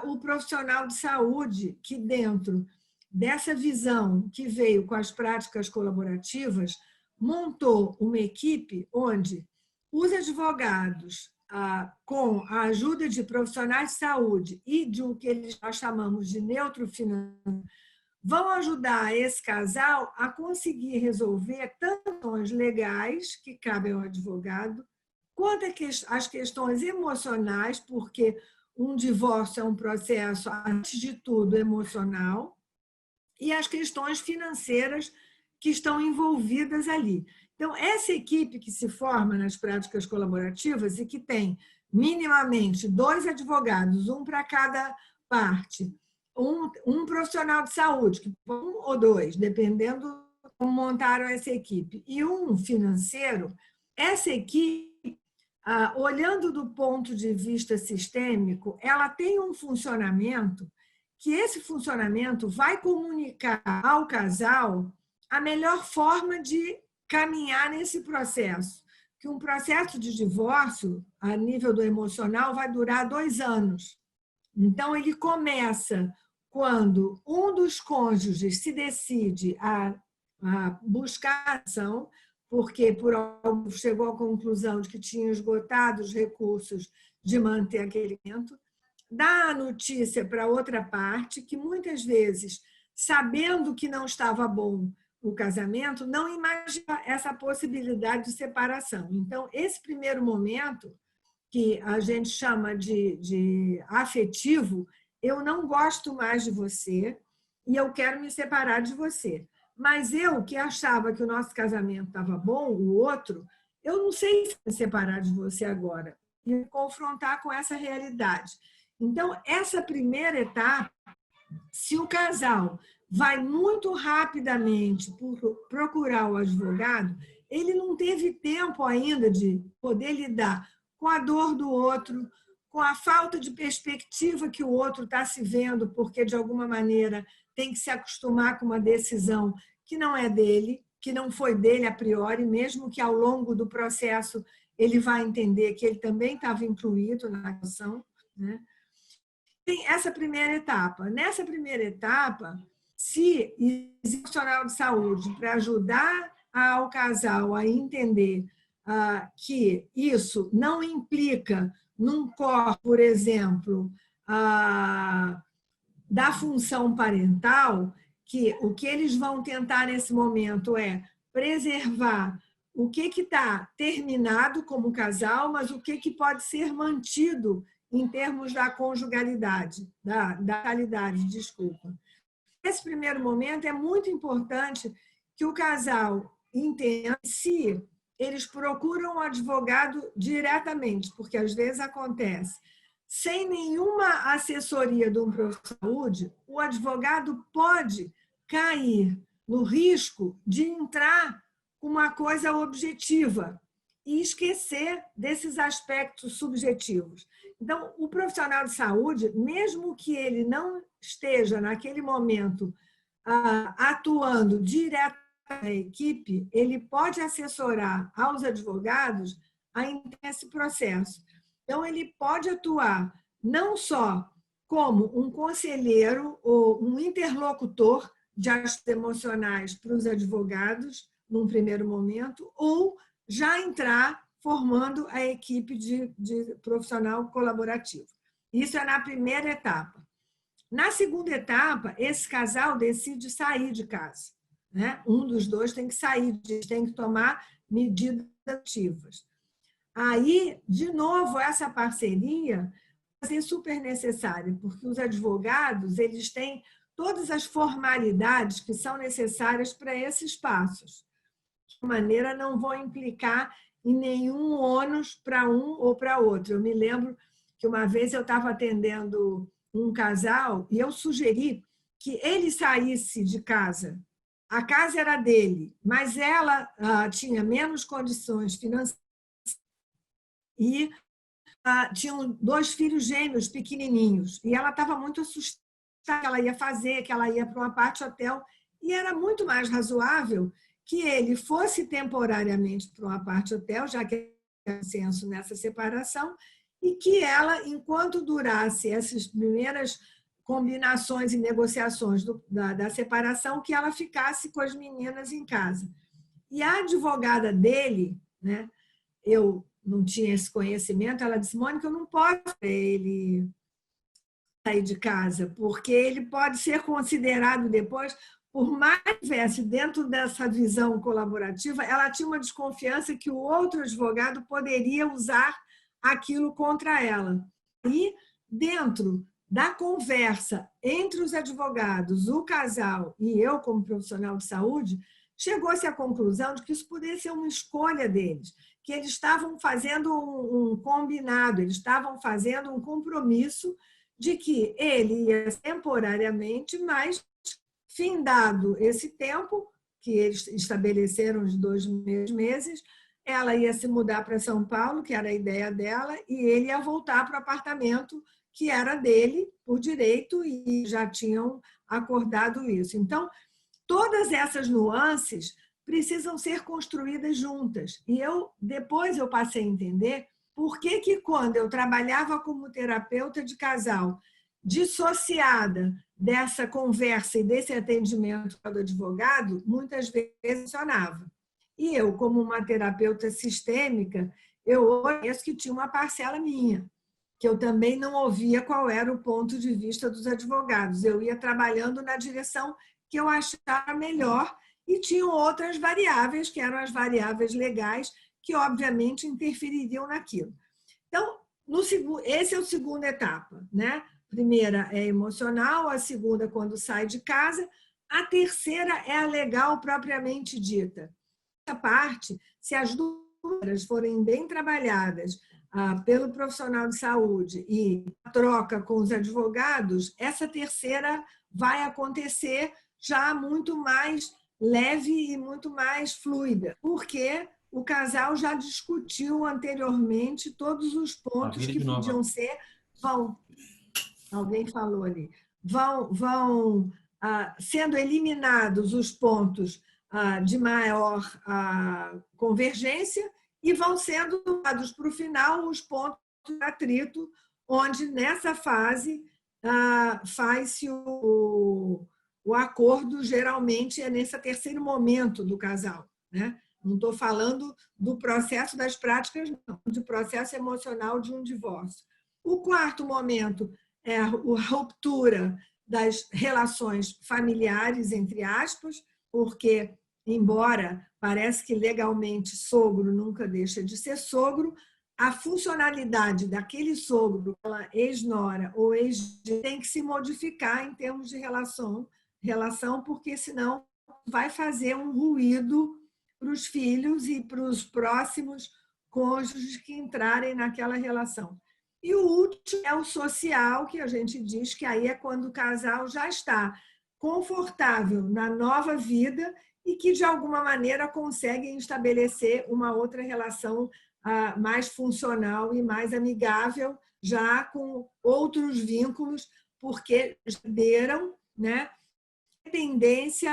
o profissional de saúde, que dentro dessa visão que veio com as práticas colaborativas, montou uma equipe onde os advogados, com a ajuda de profissionais de saúde e de o que nós chamamos de neutro financeiro, vão ajudar esse casal a conseguir resolver tanto questões legais, que cabem ao advogado, quanto as questões emocionais, porque um divórcio é um processo, antes de tudo, emocional, e as questões financeiras que estão envolvidas ali. Então, essa equipe que se forma nas práticas colaborativas e que tem minimamente 2 advogados, um para cada parte, um profissional de saúde, um ou 2, dependendo de como montaram essa equipe, e um financeiro, essa equipe, olhando do ponto de vista sistêmico, ela tem um funcionamento que esse funcionamento vai comunicar ao casal a melhor forma de caminhar nesse processo. Que um processo de divórcio, a nível do emocional, vai durar 2 anos. Então, ele começa quando um dos cônjuges se decide a buscar ação, porque por algo chegou à conclusão de que tinha esgotado os recursos de manter aquele evento, dá a notícia para outra parte, que muitas vezes, sabendo que não estava bom o casamento, não imagina essa possibilidade de separação. Então, esse primeiro momento, que a gente chama de afetivo, eu não gosto mais de você e eu quero me separar de você. Mas eu, que achava que o nosso casamento estava bom, o outro, eu não sei se me separar de você agora e me confrontar com essa realidade. Então, essa primeira etapa, se o casal vai muito rapidamente procurar o advogado, ele não teve tempo ainda de poder lidar com a dor do outro, com a falta de perspectiva que o outro está se vendo, porque, de alguma maneira, tem que se acostumar com uma decisão que não é dele, que não foi dele a priori, mesmo que ao longo do processo ele vai entender que ele também estava incluído na ação, né? Tem essa primeira etapa. Nessa primeira etapa, se existe um profissional de saúde para ajudar ao casal a entender que isso não implica num corte, por exemplo, da função parental, que o que eles vão tentar nesse momento é preservar o que está terminado como casal, mas o que pode ser mantido em termos da conjugalidade, da qualidade, desculpa. Nesse primeiro momento, é muito importante que o casal entenda se eles procuram um advogado diretamente, porque às vezes acontece. Sem nenhuma assessoria de um profissional de saúde, o advogado pode cair no risco de entrar com uma coisa objetiva e esquecer desses aspectos subjetivos. Então, o profissional de saúde, mesmo que ele não esteja, naquele momento, atuando diretamente na equipe, ele pode assessorar aos advogados nesse processo. Então, ele pode atuar não só como um conselheiro ou um interlocutor de aspectos emocionais para os advogados, num primeiro momento, ou já entrar formando a equipe de profissional colaborativo. Isso é na primeira etapa. Na segunda etapa, esse casal decide sair de casa, né? Um dos dois tem que sair, tem que tomar medidas ativas. Aí, de novo, essa parceria vai ser super necessária, porque os advogados eles têm todas as formalidades que são necessárias para esses passos. De maneira, não vão implicar em nenhum ônus para um ou para outro. Eu me lembro que uma vez eu estava atendendo um casal e eu sugeri que ele saísse de casa. A casa era dele, mas ela tinha menos condições financeiras e tinham 2 filhos gêmeos pequenininhos. E ela estava muito assustada que ela ia fazer, que ela ia para uma parte hotel. E era muito mais razoável que ele fosse temporariamente para uma parte hotel, já que é consenso nessa separação, e que ela, enquanto durasse essas primeiras combinações e negociações da separação, que ela ficasse com as meninas em casa. E a advogada dele, né, eu não tinha esse conhecimento, ela disse, Mônica, eu não posso ele sair de casa, porque ele pode ser considerado depois, por mais que estivesse dentro dessa visão colaborativa, ela tinha uma desconfiança que o outro advogado poderia usar aquilo contra ela. E dentro da conversa entre os advogados, o casal e eu, como profissional de saúde, chegou-se à conclusão de que isso poderia ser uma escolha deles, que eles estavam fazendo um combinado, eles estavam fazendo um compromisso de que ele ia temporariamente, mas findado esse tempo, que eles estabeleceram de 2 meses, ela ia se mudar para São Paulo, que era a ideia dela, e ele ia voltar para o apartamento que era dele, por direito, e já tinham acordado isso. Então, todas essas nuances precisam ser construídas juntas. E depois eu passei a entender por que quando eu trabalhava como terapeuta de casal, dissociada dessa conversa e desse atendimento do advogado, muitas vezes funcionava. E eu, como uma terapeuta sistêmica, eu conheço que tinha uma parcela minha, que eu também não ouvia qual era o ponto de vista dos advogados. Eu ia trabalhando na direção que eu achava melhor e tinham outras variáveis, que eram as variáveis legais, que obviamente interfeririam naquilo. Então, esse é a segunda etapa, né? A primeira é emocional, a segunda quando sai de casa, a terceira é a legal propriamente dita. Essa parte, se as duas forem bem trabalhadas pelo profissional de saúde e a troca com os advogados, essa terceira vai acontecer já muito mais leve e muito mais fluida, porque o casal já discutiu anteriormente todos os pontos que podiam ser, alguém falou ali, vão sendo eliminados os pontos de maior convergência e vão sendo dados para o final os pontos de atrito, onde nessa fase faz-se o acordo, geralmente é nesse terceiro momento do casal, né? Não estou falando do processo das práticas, não, do processo emocional de um divórcio. O quarto momento é a ruptura das relações familiares, entre aspas, porque, embora parece que legalmente sogro nunca deixa de ser sogro, a funcionalidade daquele sogro, aquela ex-nora ou ex tem que se modificar em termos de relação, porque senão vai fazer um ruído para os filhos e para os próximos cônjuges que entrarem naquela relação. E o último é o social, que a gente diz que aí é quando o casal já está confortável na nova vida e que, de alguma maneira, conseguem estabelecer uma outra relação mais funcional e mais amigável, já com outros vínculos, porque perderam, né, dependência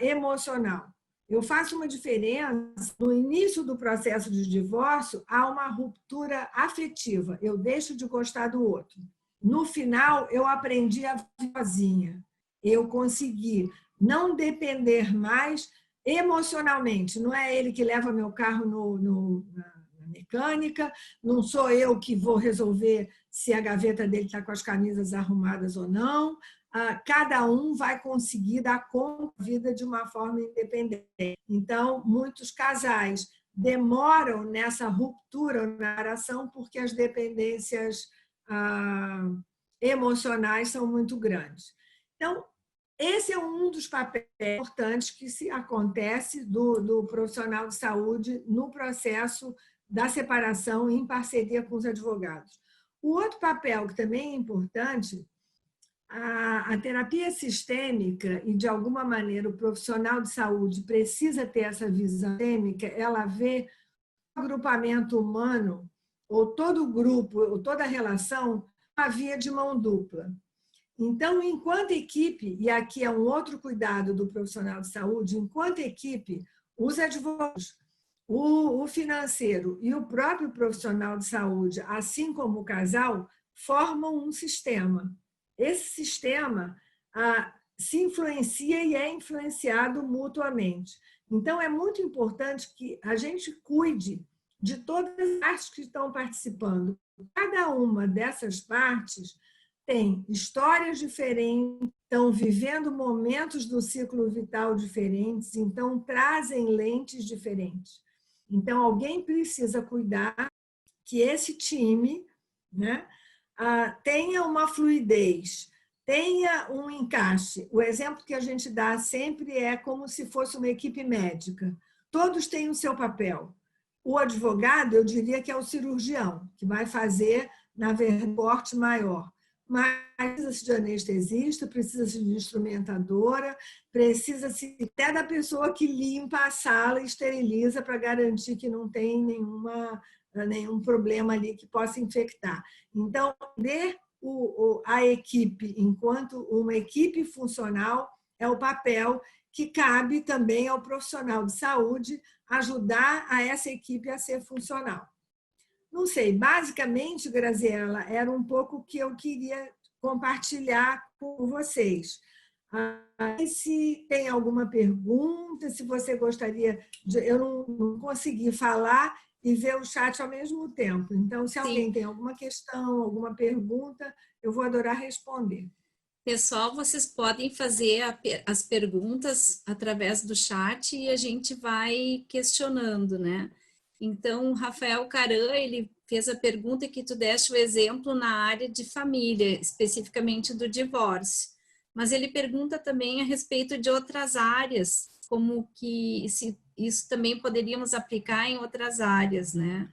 emocional. Eu faço uma diferença. No início do processo de divórcio, há uma ruptura afetiva. Eu deixo de gostar do outro. No final, eu aprendi a viver sozinha. Eu consegui não depender mais emocionalmente. Não é ele que leva meu carro na mecânica, não sou eu que vou resolver se a gaveta dele está com as camisas arrumadas ou não. Cada um vai conseguir dar conta da vida de uma forma independente. Então, muitos casais demoram nessa ruptura na relação porque as dependências emocionais são muito grandes. Então, esse é um dos papéis importantes que se acontece do profissional de saúde no processo da separação em parceria com os advogados. O outro papel que também é importante, a terapia sistêmica, e de alguma maneira o profissional de saúde precisa ter essa visão sistêmica, ela vê o agrupamento humano, ou todo o grupo, ou toda a relação, uma via de mão dupla. Então, enquanto equipe, e aqui é um outro cuidado do profissional de saúde, enquanto equipe, os advogados, o financeiro e o próprio profissional de saúde, assim como o casal, formam um sistema. Esse sistema se influencia e é influenciado mutuamente. Então, é muito importante que a gente cuide de todas as partes que estão participando. Cada uma dessas partes tem histórias diferentes, estão vivendo momentos do ciclo vital diferentes, então trazem lentes diferentes. Então, alguém precisa cuidar que esse time, né, tenha uma fluidez, tenha um encaixe. O exemplo que a gente dá sempre é como se fosse uma equipe médica. Todos têm o seu papel. O advogado, eu diria que é o cirurgião, que vai fazer, na verdade, um corte maior. Mas precisa-se de anestesista, precisa-se de instrumentadora, precisa-se até da pessoa que limpa a sala e esteriliza para garantir que não tem nenhum problema ali que possa infectar. Então, ter a equipe enquanto uma equipe funcional é o papel que cabe também ao profissional de saúde ajudar a essa equipe a ser funcional. Não sei, basicamente, Graziela, era um pouco o que eu queria compartilhar com vocês. Se tem alguma pergunta, se você gostaria de... Eu não consegui falar e ver o chat ao mesmo tempo. Então, se alguém tem alguma questão, alguma pergunta, eu vou adorar responder. Pessoal, vocês podem fazer as perguntas através do chat e a gente vai questionando, né? Então, o Rafael Caran, ele fez a pergunta que tu deste o exemplo na área de família, especificamente do divórcio. Mas ele pergunta também a respeito de outras áreas, como que se isso também poderíamos aplicar em outras áreas, né?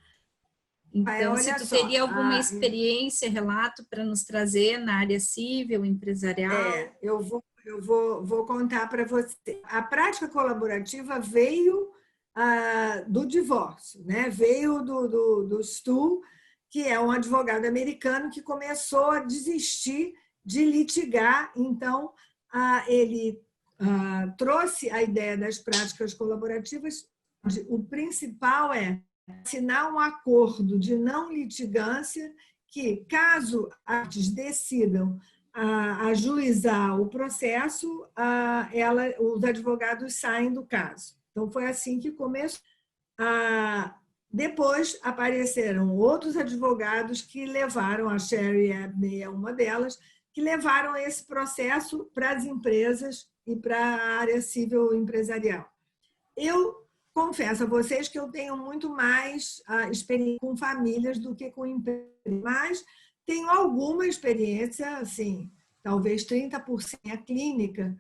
Então, se tu teria alguma experiência, relato para nos trazer na área civil, empresarial? Eu vou contar para você. A prática colaborativa veio do divórcio, né? Veio do Stu, que é um advogado americano que começou a desistir de litigar. Então, ele trouxe a ideia das práticas colaborativas. O principal é assinar um acordo de não litigância que, caso as partes decidam ajuizar o processo, os advogados saem do caso. Então, foi assim que começou. Depois apareceram outros advogados que levaram, a Sherry Abney é uma delas, que levaram esse processo para as empresas e para a área civil empresarial. Eu confesso a vocês que eu tenho muito mais experiência com famílias do que com empresas, mas tenho alguma experiência, assim, talvez 30% clínica,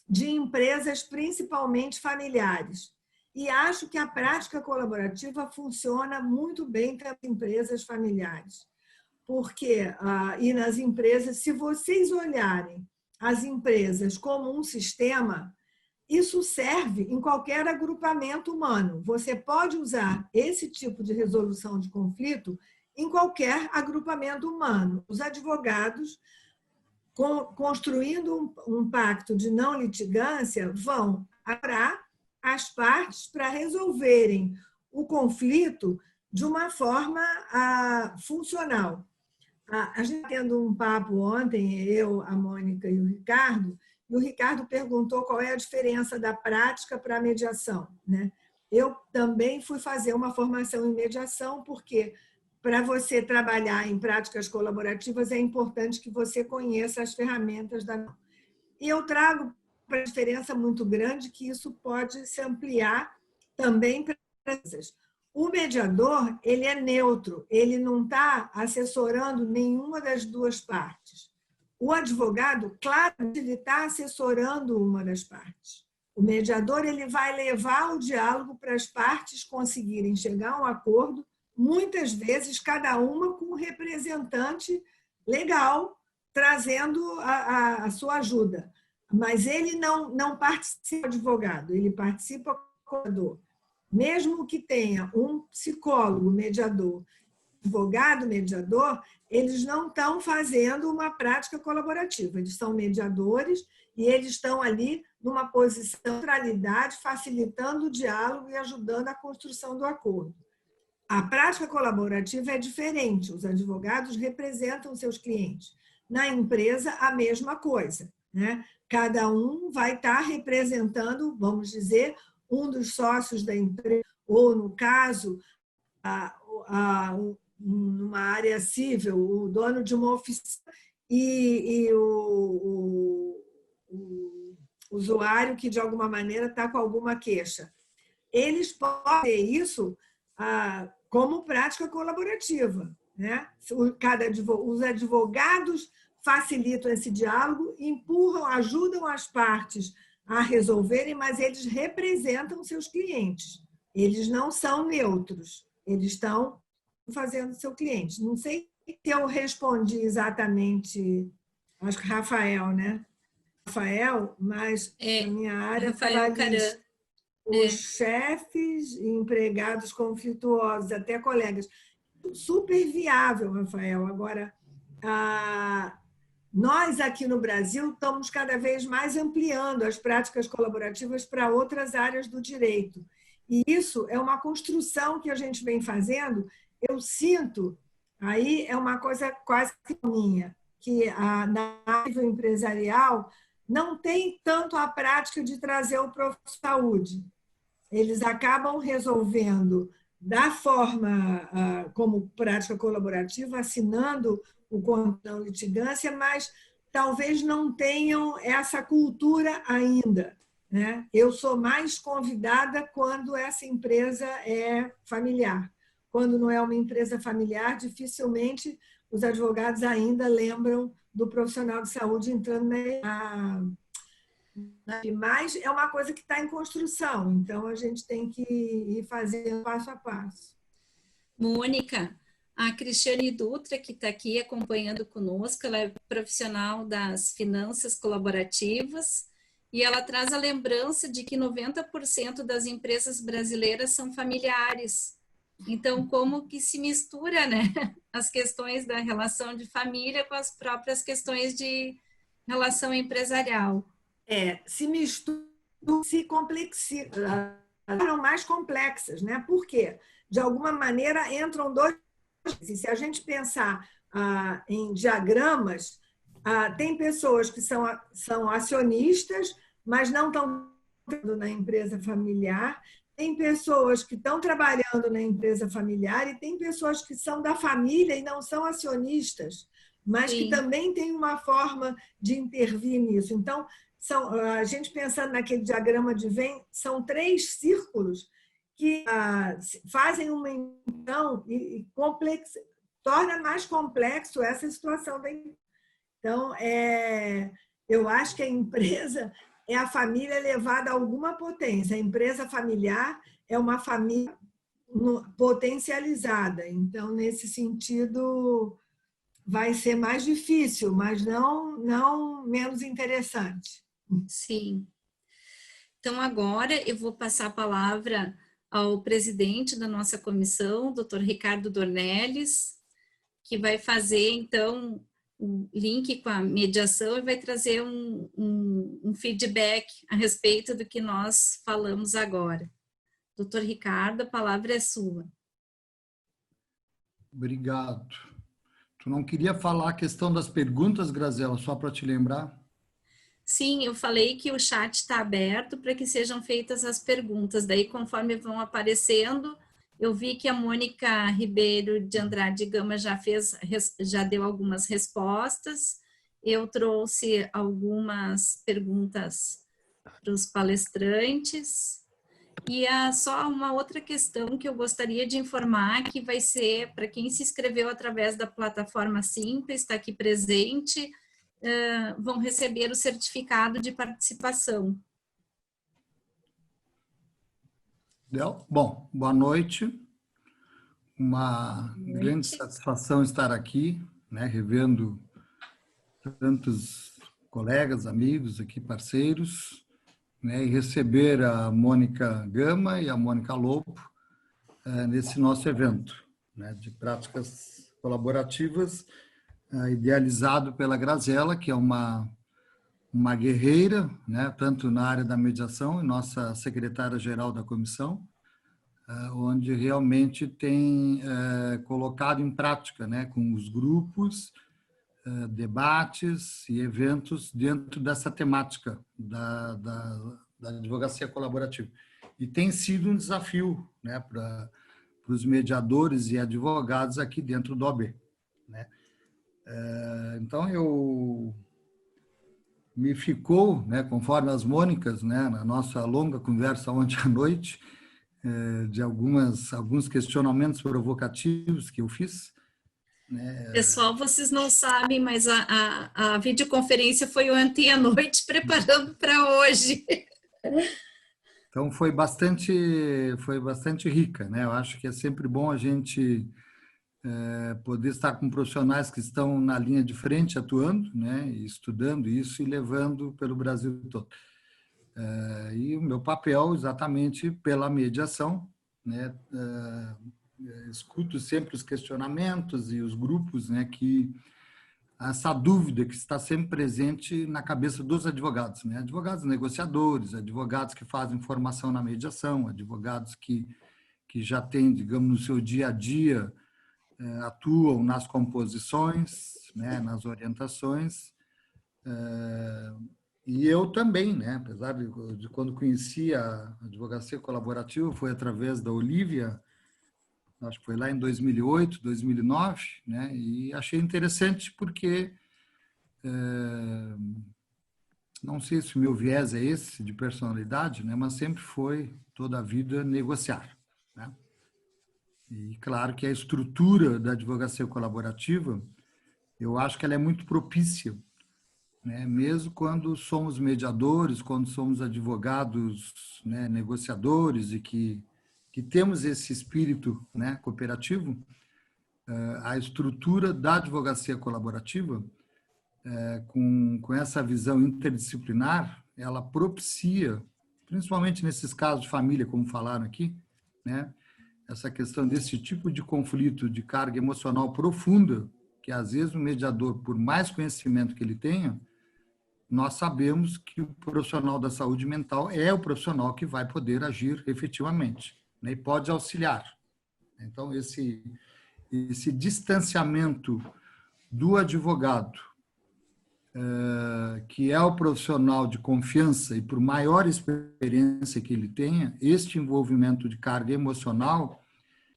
de empresas principalmente familiares. E acho que a prática colaborativa funciona muito bem para as empresas familiares. Porque, e nas empresas, se vocês olharem as empresas como um sistema, isso serve em qualquer agrupamento humano. Você pode usar esse tipo de resolução de conflito em qualquer agrupamento humano. Os advogados, construindo um pacto de não litigância, vão parar as partes para resolverem o conflito de uma forma funcional. A gente tendo um papo ontem, eu, a Mônica e o Ricardo, E o Ricardo perguntou qual é a diferença da prática para a mediação, né? Eu também fui fazer uma formação em mediação, porque para você trabalhar em práticas colaborativas é importante que você conheça as ferramentas da... E eu trago para a diferença muito grande que isso pode se ampliar também para as empresas. O mediador, ele é neutro, ele não está assessorando nenhuma das duas partes. O advogado, claro, ele está assessorando uma das partes. O mediador, ele vai levar o diálogo para as partes conseguirem chegar a um acordo, muitas vezes cada uma com um representante legal, trazendo a sua ajuda. Mas ele não participa do advogado, ele participa como mediador. Mesmo que tenha um psicólogo mediador, advogado mediador, eles não estão fazendo uma prática colaborativa, eles são mediadores e eles estão ali numa posição de neutralidade, facilitando o diálogo e ajudando a construção do acordo. A prática colaborativa é diferente, os advogados representam seus clientes. Na empresa, a mesma coisa, né? Cada um vai estar representando, vamos dizer, um dos sócios da empresa, ou, no caso, numa área civil, o dono de uma oficina e o usuário que, de alguma maneira, está com alguma queixa. Eles podem ter isso como prática colaborativa, né? Os advogados facilitam esse diálogo, empurram, ajudam as partes a resolverem, mas eles representam seus clientes. Eles não são neutros, eles estão fazendo seu cliente. Não sei se eu respondi exatamente, acho que Rafael, né? Rafael, mas a minha área Rafael trabalhista, os chefes e empregados conflituosos, até colegas. Super viável, Rafael. Agora, nós aqui no Brasil estamos cada vez mais ampliando as práticas colaborativas para outras áreas do direito. E isso é uma construção que a gente vem fazendo. Eu sinto, aí é uma coisa quase minha, que na nível empresarial não tem tanto a prática de trazer o profissional de saúde. Eles acabam resolvendo da forma como prática colaborativa, assinando o contrato de litigância, mas talvez não tenham essa cultura ainda, né? Eu sou mais convidada quando essa empresa é familiar. Quando não é uma empresa familiar, dificilmente os advogados ainda lembram do profissional de saúde entrando mas é uma coisa que está em construção, então a gente tem que ir fazendo passo a passo. Mônica, a Cristiane Dutra, que está aqui acompanhando conosco, ela é profissional das finanças colaborativas e ela traz a lembrança de que 90% das empresas brasileiras são familiares. Então, como que se mistura, né, as questões da relação de família com as próprias questões de relação empresarial? Se misturam, se complexizam, são mais complexas, né? Por quê? De alguma maneira entram dois. E se a gente pensar em diagramas, tem pessoas que são acionistas, mas não estão trabalhando na empresa familiar, tem pessoas que estão trabalhando na empresa familiar e tem pessoas que são da família e não são acionistas, mas Sim. que também tem uma forma de intervir nisso. Então, a gente pensando naquele diagrama de Venn, são 3 círculos que fazem uma então e torna mais complexo essa situação da empresa. Então, eu acho que a empresa é a família elevada a alguma potência. A empresa familiar é uma família potencializada. Então, nesse sentido, vai ser mais difícil, mas não menos interessante. Sim. Então, agora eu vou passar a palavra ao presidente da nossa comissão, Dr. Ricardo Dornelles, que vai fazer, então, um link com a mediação e vai trazer um feedback a respeito do que nós falamos agora. Dr. Ricardo, a palavra é sua. Sim, eu falei que o chat está aberto para que sejam feitas as perguntas. Daí, conforme vão aparecendo, eu vi que a Mônica Ribeiro de Andrade Gama já deu algumas respostas. Eu trouxe algumas perguntas para os palestrantes. E só uma outra questão que eu gostaria de informar, que vai ser para quem se inscreveu através da plataforma Simples, está aqui presente, vão receber o certificado de participação. Bom, boa noite. Uma grande satisfação estar aqui, né, revendo tantos colegas, amigos aqui, parceiros, né, e receber a Mônica Gama e a Mônica Lobo nesse nosso evento, né, de práticas colaborativas, idealizado pela Graziela, que é uma guerreira, né, tanto na área da mediação, e nossa secretária-geral da comissão, onde realmente tem colocado em prática, né, com os grupos, debates e eventos dentro dessa temática da advocacia colaborativa. E tem sido um desafio, né, para os mediadores e advogados aqui dentro do OAB, né? Então, me ficou, né, conforme as Mônicas, né, na nossa longa conversa ontem à noite, de alguns questionamentos provocativos que eu fiz. Pessoal, vocês não sabem, mas a videoconferência foi ontem à noite, preparando para hoje. Então, foi bastante rica, né? Eu acho que é sempre bom a gente poder estar com profissionais que estão na linha de frente, atuando, né? E estudando isso e levando pelo Brasil todo. E o meu papel, exatamente pela mediação, né? Escuto sempre os questionamentos e os grupos, né? Que essa dúvida que está sempre presente na cabeça dos advogados, né? Advogados negociadores, advogados que fazem formação na mediação, advogados que já têm, digamos, no seu dia a dia, atuam nas composições, né? Nas orientações. E eu também, né? Apesar de quando conheci a advocacia colaborativa, foi através da Olívia, acho que foi lá em 2008, 2009, né? E achei interessante porque não sei se o meu viés é esse de personalidade, né? Mas sempre foi toda a vida negociar, né? E claro que a estrutura da advocacia colaborativa, eu acho que ela é muito propícia, né? Mesmo quando somos mediadores, quando somos advogados, né, negociadores e que temos esse espírito, né, cooperativo, a estrutura da advocacia colaborativa, com essa visão interdisciplinar, ela propicia, principalmente nesses casos de família, como falaram aqui, né, essa questão desse tipo de conflito de carga emocional profunda, que às vezes o mediador, por mais conhecimento que ele tenha, nós sabemos que o profissional da saúde mental é o profissional que vai poder agir efetivamente, né, e pode auxiliar. Então, esse distanciamento do advogado, que é o profissional de confiança, e por maior experiência que ele tenha, este envolvimento de carga emocional,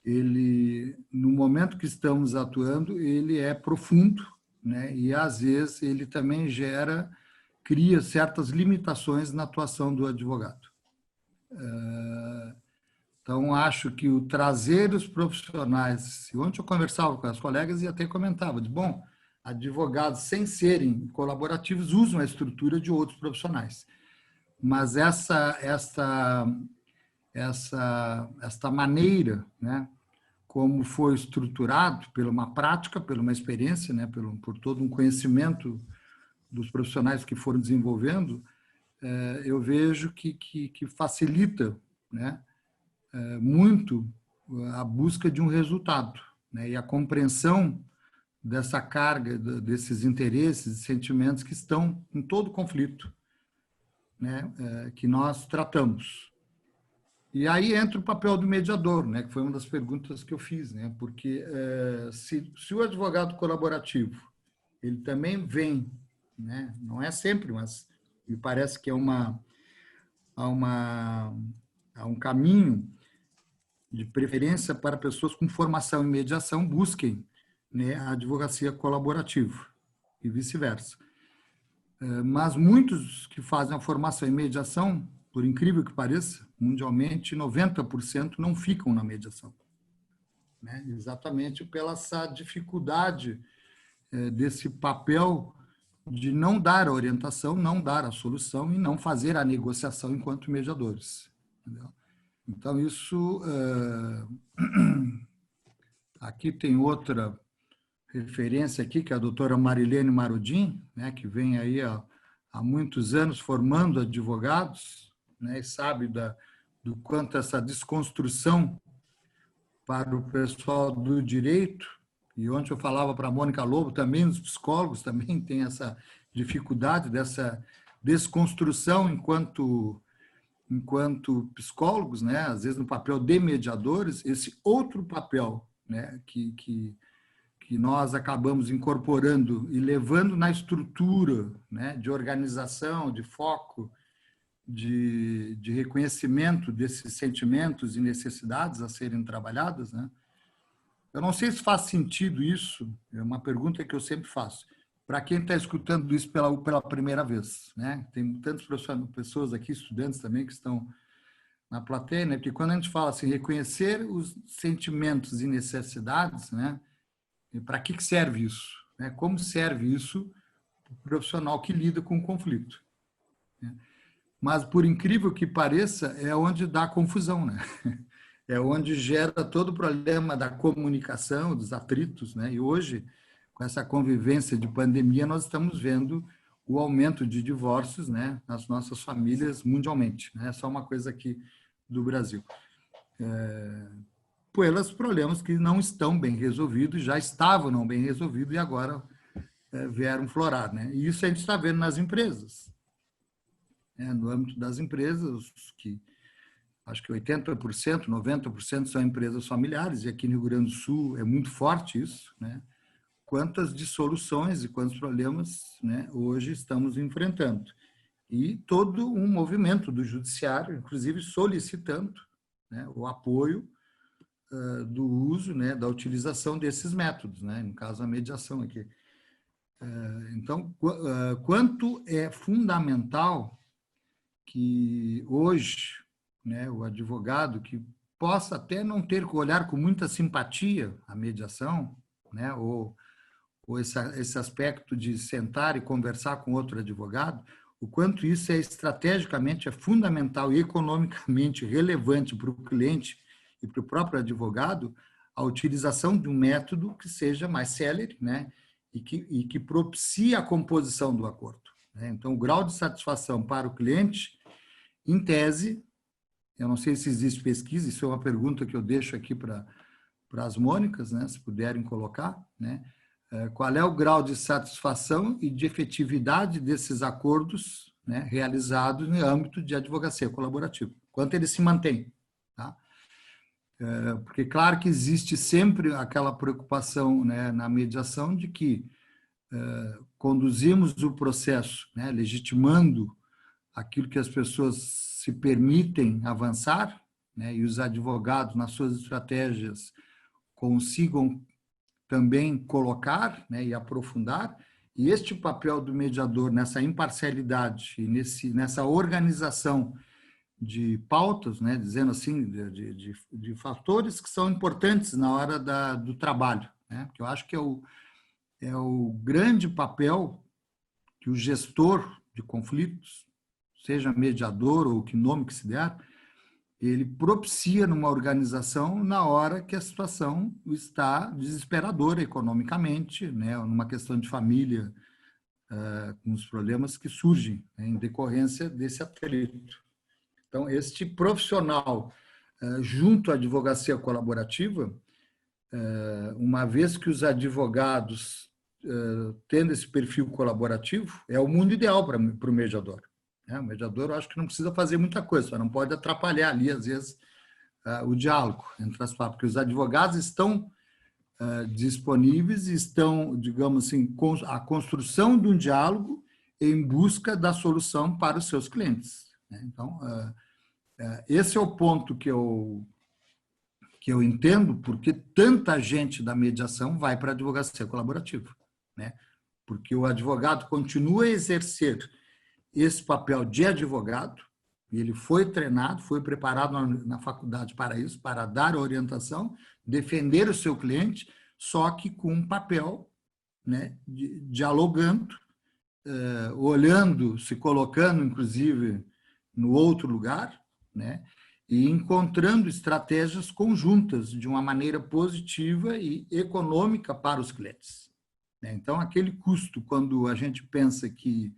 ele, no momento que estamos atuando, ele é profundo, né, e às vezes ele também cria certas limitações na atuação do advogado. Então, acho que o trazer os profissionais... Ontem eu conversava com as colegas e até comentava, bom, advogados, sem serem colaborativos, usam a estrutura de outros profissionais. Mas esta maneira, né, como foi estruturado por uma prática, por uma experiência, né, por todo um conhecimento dos profissionais que foram desenvolvendo, eu vejo que facilita, né, muito a busca de um resultado, né, e a compreensão dessa carga, desses interesses e sentimentos que estão em todo conflito, né, que nós tratamos. E aí entra o papel do mediador, né, que foi uma das perguntas que eu fiz, né, porque se o advogado colaborativo, ele também vem, né, não é sempre, mas me parece que há um caminho de preferência para pessoas com formação em mediação busquem, né, a advocacia colaborativa e vice-versa. Mas muitos que fazem a formação em mediação, por incrível que pareça, mundialmente 90% não ficam na mediação, né? Exatamente pela essa dificuldade desse papel de não dar a orientação, não dar a solução e não fazer a negociação enquanto mediadores. Entendeu? Então, isso... Aqui tem outra referência aqui, que é a doutora Marilene Marudin, né, que vem aí há muitos anos formando advogados, né, e sabe do quanto essa desconstrução para o pessoal do direito, e ontem eu falava para a Mônica Lobo, também os psicólogos também têm essa dificuldade dessa desconstrução enquanto psicólogos, né, às vezes no papel de mediadores, esse outro papel, né, que nós acabamos incorporando e levando na estrutura, né, de organização, de foco, de reconhecimento desses sentimentos e necessidades a serem trabalhadas, né? Eu não sei se faz sentido isso, é uma pergunta que eu sempre faço, para quem está escutando isso pela primeira vez, né? Tem tantas pessoas aqui, estudantes também, que estão na plateia, né? Porque quando a gente fala assim, reconhecer os sentimentos e necessidades, né? Para que serve isso? Né? Como serve isso para o profissional que lida com o conflito? Né? Mas, por incrível que pareça, é onde dá confusão, né? É onde gera todo o problema da comunicação, dos atritos, né? E hoje, com essa convivência de pandemia, nós estamos vendo o aumento de divórcios, né, nas nossas famílias mundialmente. Não é só uma coisa aqui do Brasil. Pelos problemas que não estão bem resolvidos, já estavam não bem resolvidos e agora vieram florar, né? E isso a gente está vendo nas empresas. No âmbito das empresas, que acho que 80%, 90% são empresas familiares, e aqui no Rio Grande do Sul é muito forte isso, né? Quantas dissoluções e quantos problemas, né, hoje estamos enfrentando. E todo um movimento do judiciário, inclusive solicitando, né, o apoio do uso, né, da utilização desses métodos, né, no caso a mediação aqui. Então, quanto é fundamental que hoje, né, o advogado que possa até não ter que olhar com muita simpatia a mediação, né, ou esse aspecto de sentar e conversar com outro advogado, o quanto isso estrategicamente é fundamental e economicamente relevante para o cliente e para o próprio advogado, a utilização de um método que seja mais célere, né, e que propicie a composição do acordo, né? Então, o grau de satisfação para o cliente, em tese, eu não sei se existe pesquisa, isso é uma pergunta que eu deixo aqui para as Mônicas, né, se puderem colocar, né? Qual é o grau de satisfação e de efetividade desses acordos, né, realizados no âmbito de advocacia colaborativa? Quanto ele se mantém? Tá? Porque, claro que existe sempre aquela preocupação, né, na mediação de que conduzimos o processo, né, legitimando aquilo que as pessoas se permitem avançar, né, e os advogados, nas suas estratégias, consigam também colocar, né, e aprofundar, e este papel do mediador nessa imparcialidade e nessa organização de pautas, né, dizendo assim, de fatores que são importantes na hora do trabalho, né, porque eu acho que é o grande papel que o gestor de conflitos, seja mediador ou que nome que se der, ele propicia numa organização na hora que a situação está desesperadora economicamente, né, numa questão de família, com os problemas que surgem, né, em decorrência desse atrito. Então, este profissional, junto à advocacia colaborativa, uma vez que os advogados, tendo esse perfil colaborativo, é o mundo ideal para o mediador. O mediador, eu acho que não precisa fazer muita coisa, só não pode atrapalhar ali, às vezes, o diálogo entre as partes, porque os advogados estão disponíveis, estão, digamos assim, a construção de um diálogo em busca da solução para os seus clientes. Então, esse é o ponto que eu entendo porque tanta gente da mediação vai para a advocacia colaborativa, né? Porque o advogado continua a exercer esse papel de advogado, e ele foi treinado, foi preparado na faculdade para isso, para dar orientação, defender o seu cliente, só que com um papel, né, dialogando, olhando, se colocando, inclusive, no outro lugar, né, e encontrando estratégias conjuntas de uma maneira positiva e econômica para os clientes. Então, aquele custo, quando a gente pensa que,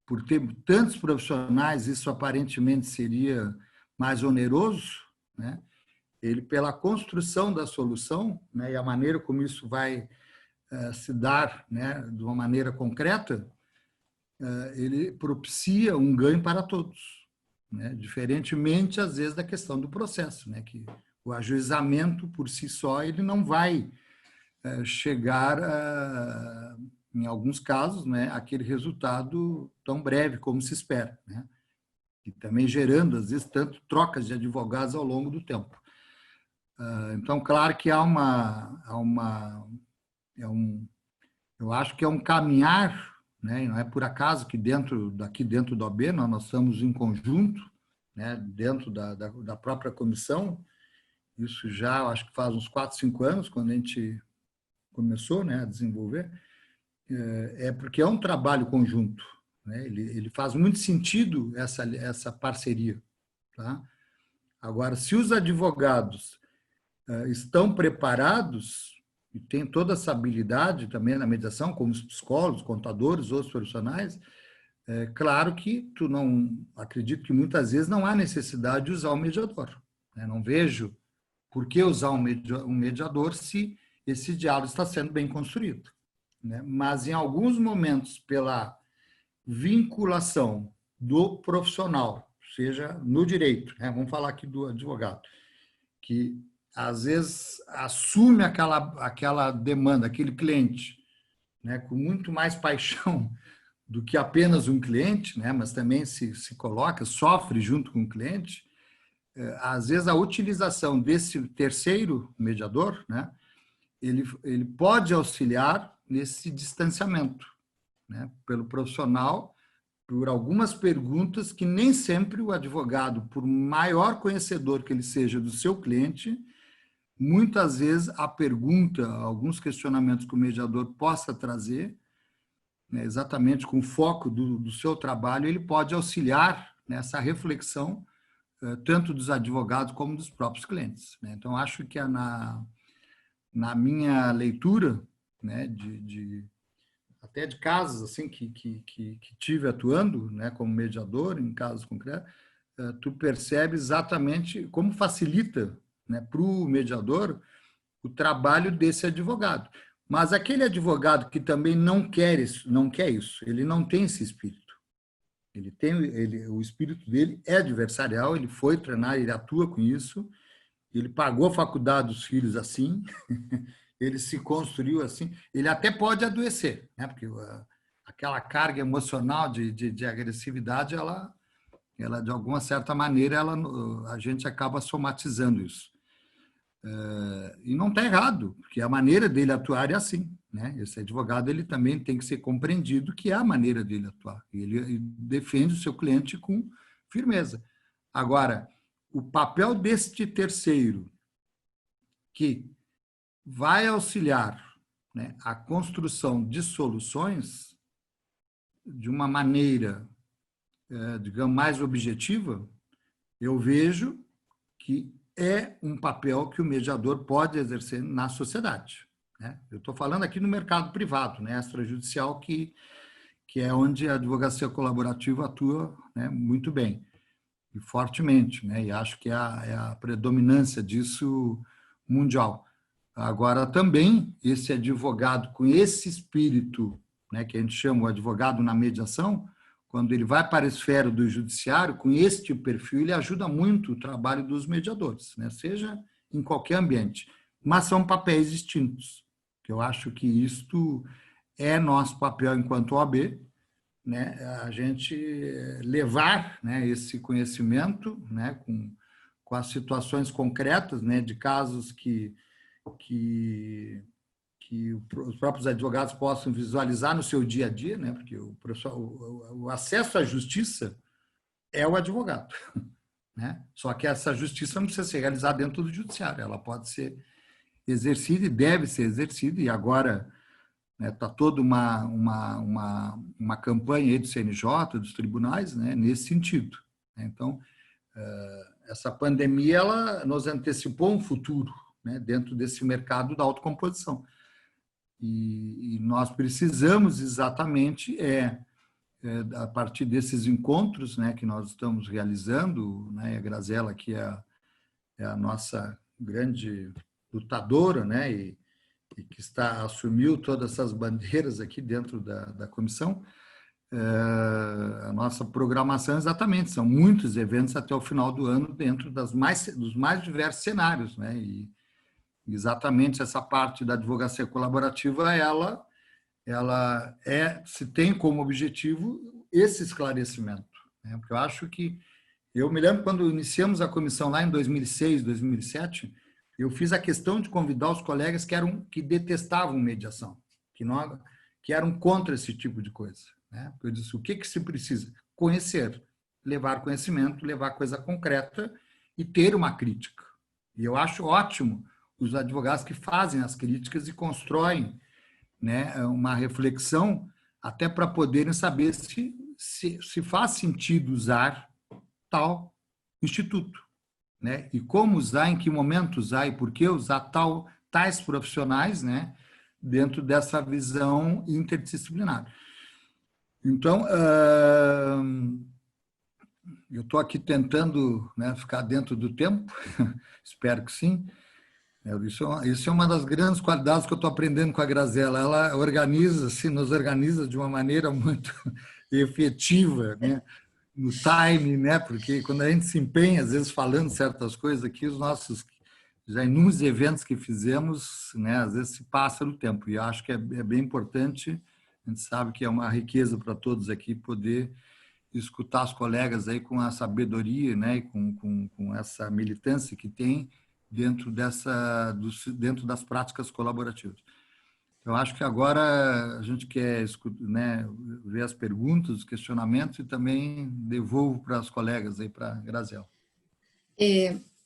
por ter tantos profissionais, isso aparentemente seria mais oneroso, né? Ele, pela construção da solução, né, e a maneira como isso vai se dar, né, de uma maneira concreta, ele propicia um ganho para todos, né? Diferentemente, às vezes, da questão do processo, né, que o ajuizamento, por si só, ele não vai chegar, em alguns casos, né, aquele resultado tão breve como se espera, né? E também gerando, às vezes, tanto trocas de advogados ao longo do tempo. Então, claro que eu acho que é um caminhar, né? Não é por acaso que daqui dentro do OAB nós estamos em conjunto, né, dentro da própria comissão. Isso já, acho que faz uns 4, 5 anos, quando a gente começou, né, a desenvolver, porque é um trabalho conjunto, né? Ele faz muito sentido essa parceria, tá? Agora, se os advogados estão preparados e têm toda essa habilidade também na mediação, como os psicólogos, contadores, outros profissionais, claro que acredito que muitas vezes não há necessidade de usar o mediador, né? Não vejo por que usar um mediador se esse diálogo está sendo bem construído, né? Mas, em alguns momentos, pela vinculação do profissional, seja no direito, né? Vamos falar aqui do advogado, que às vezes assume aquela demanda, aquele cliente, né, com muito mais paixão do que apenas um cliente, né, mas também se coloca, sofre junto com o cliente. Às vezes a utilização desse terceiro mediador, né, ele pode auxiliar nesse distanciamento, né, pelo profissional, por algumas perguntas que nem sempre o advogado, por maior conhecedor que ele seja do seu cliente, muitas vezes a pergunta, alguns questionamentos que o mediador possa trazer, né, exatamente com o foco do seu trabalho, ele pode auxiliar nessa reflexão, tanto dos advogados como dos próprios clientes, né? Então, acho que na minha leitura, né, até de casos assim, que tive atuando, né, como mediador, em casos concretos, tu percebe exatamente como facilita, né, para o mediador o trabalho desse advogado. Mas aquele advogado que também não quer isso, ele não tem esse espírito. O espírito dele é adversarial, ele foi treinar, ele atua com isso, ele pagou a faculdade dos filhos assim, ele se construiu assim, ele até pode adoecer, né? Porque aquela carga emocional de agressividade, ela de alguma certa maneira, a gente acaba somatizando isso. E não está errado, porque a maneira dele atuar é assim, né? Esse advogado, ele também tem que ser compreendido que é a maneira dele atuar. Ele defende o seu cliente com firmeza. Agora, o papel deste terceiro, que vai auxiliar, né, a construção de soluções de uma maneira, digamos, mais objetiva, eu vejo que é um papel que o mediador pode exercer na sociedade, né? Eu estou falando aqui no mercado privado, né, extrajudicial, que é onde a advocacia colaborativa atua, né, muito bem e fortemente, né? E acho que é a predominância disso mundial. Agora, também, esse advogado com esse espírito, né, que a gente chama o advogado na mediação, quando ele vai para a esfera do judiciário, com este perfil, ele ajuda muito o trabalho dos mediadores, né, seja em qualquer ambiente. Mas são papéis distintos, que eu acho que isto é nosso papel enquanto OAB, né, a gente levar, né, esse conhecimento, né, com as situações concretas, né, de casos que os próprios advogados possam visualizar no seu dia a dia, né, porque o acesso à justiça é o advogado, né? Só que essa justiça não precisa ser realizada dentro do judiciário, ela pode ser exercida e deve ser exercida, e agora está toda uma campanha aí do CNJ, dos tribunais, né, nesse sentido. Então, essa pandemia ela nos antecipou um futuro, né, dentro desse mercado da autocomposição. E nós precisamos exatamente, a partir desses encontros, né, que nós estamos realizando, né, a Graziela, que é a nossa grande lutadora, né, e que assumiu todas essas bandeiras aqui dentro da comissão, a nossa programação exatamente, são muitos eventos até o final do ano dentro dos mais diversos cenários, né, e exatamente essa parte da advocacia colaborativa, ela se tem como objetivo esse esclarecimento, né? Porque eu acho que, eu me lembro quando iniciamos a comissão lá em 2006, 2007, eu fiz a questão de convidar os colegas que detestavam mediação, que eram contra esse tipo de coisa, né? Eu disse, o que se precisa? Conhecer, levar conhecimento, levar coisa concreta e ter uma crítica. E eu acho ótimo os advogados que fazem as críticas e constroem, né, uma reflexão até para poderem saber se faz sentido usar tal instituto, né, e como usar, em que momento usar e por que usar tais profissionais, né, dentro dessa visão interdisciplinar. Então, eu estou aqui tentando, né, ficar dentro do tempo, espero que sim. Isso é uma das grandes qualidades que eu estou aprendendo com a Graziela. Ela nos organiza de uma maneira muito efetiva, né? No time, né? Porque quando a gente se empenha, às vezes falando certas coisas aqui, os nossos já inúmeros eventos que fizemos, né? Às vezes se passa no tempo. E eu acho que é bem importante. A gente sabe que é uma riqueza para todos aqui poder escutar os colegas aí com a sabedoria, né? E com essa militância que tem dentro das práticas colaborativas. Eu acho que agora a gente quer, né, ver as perguntas, os questionamentos e também devolvo para as colegas aí, para a Graziela.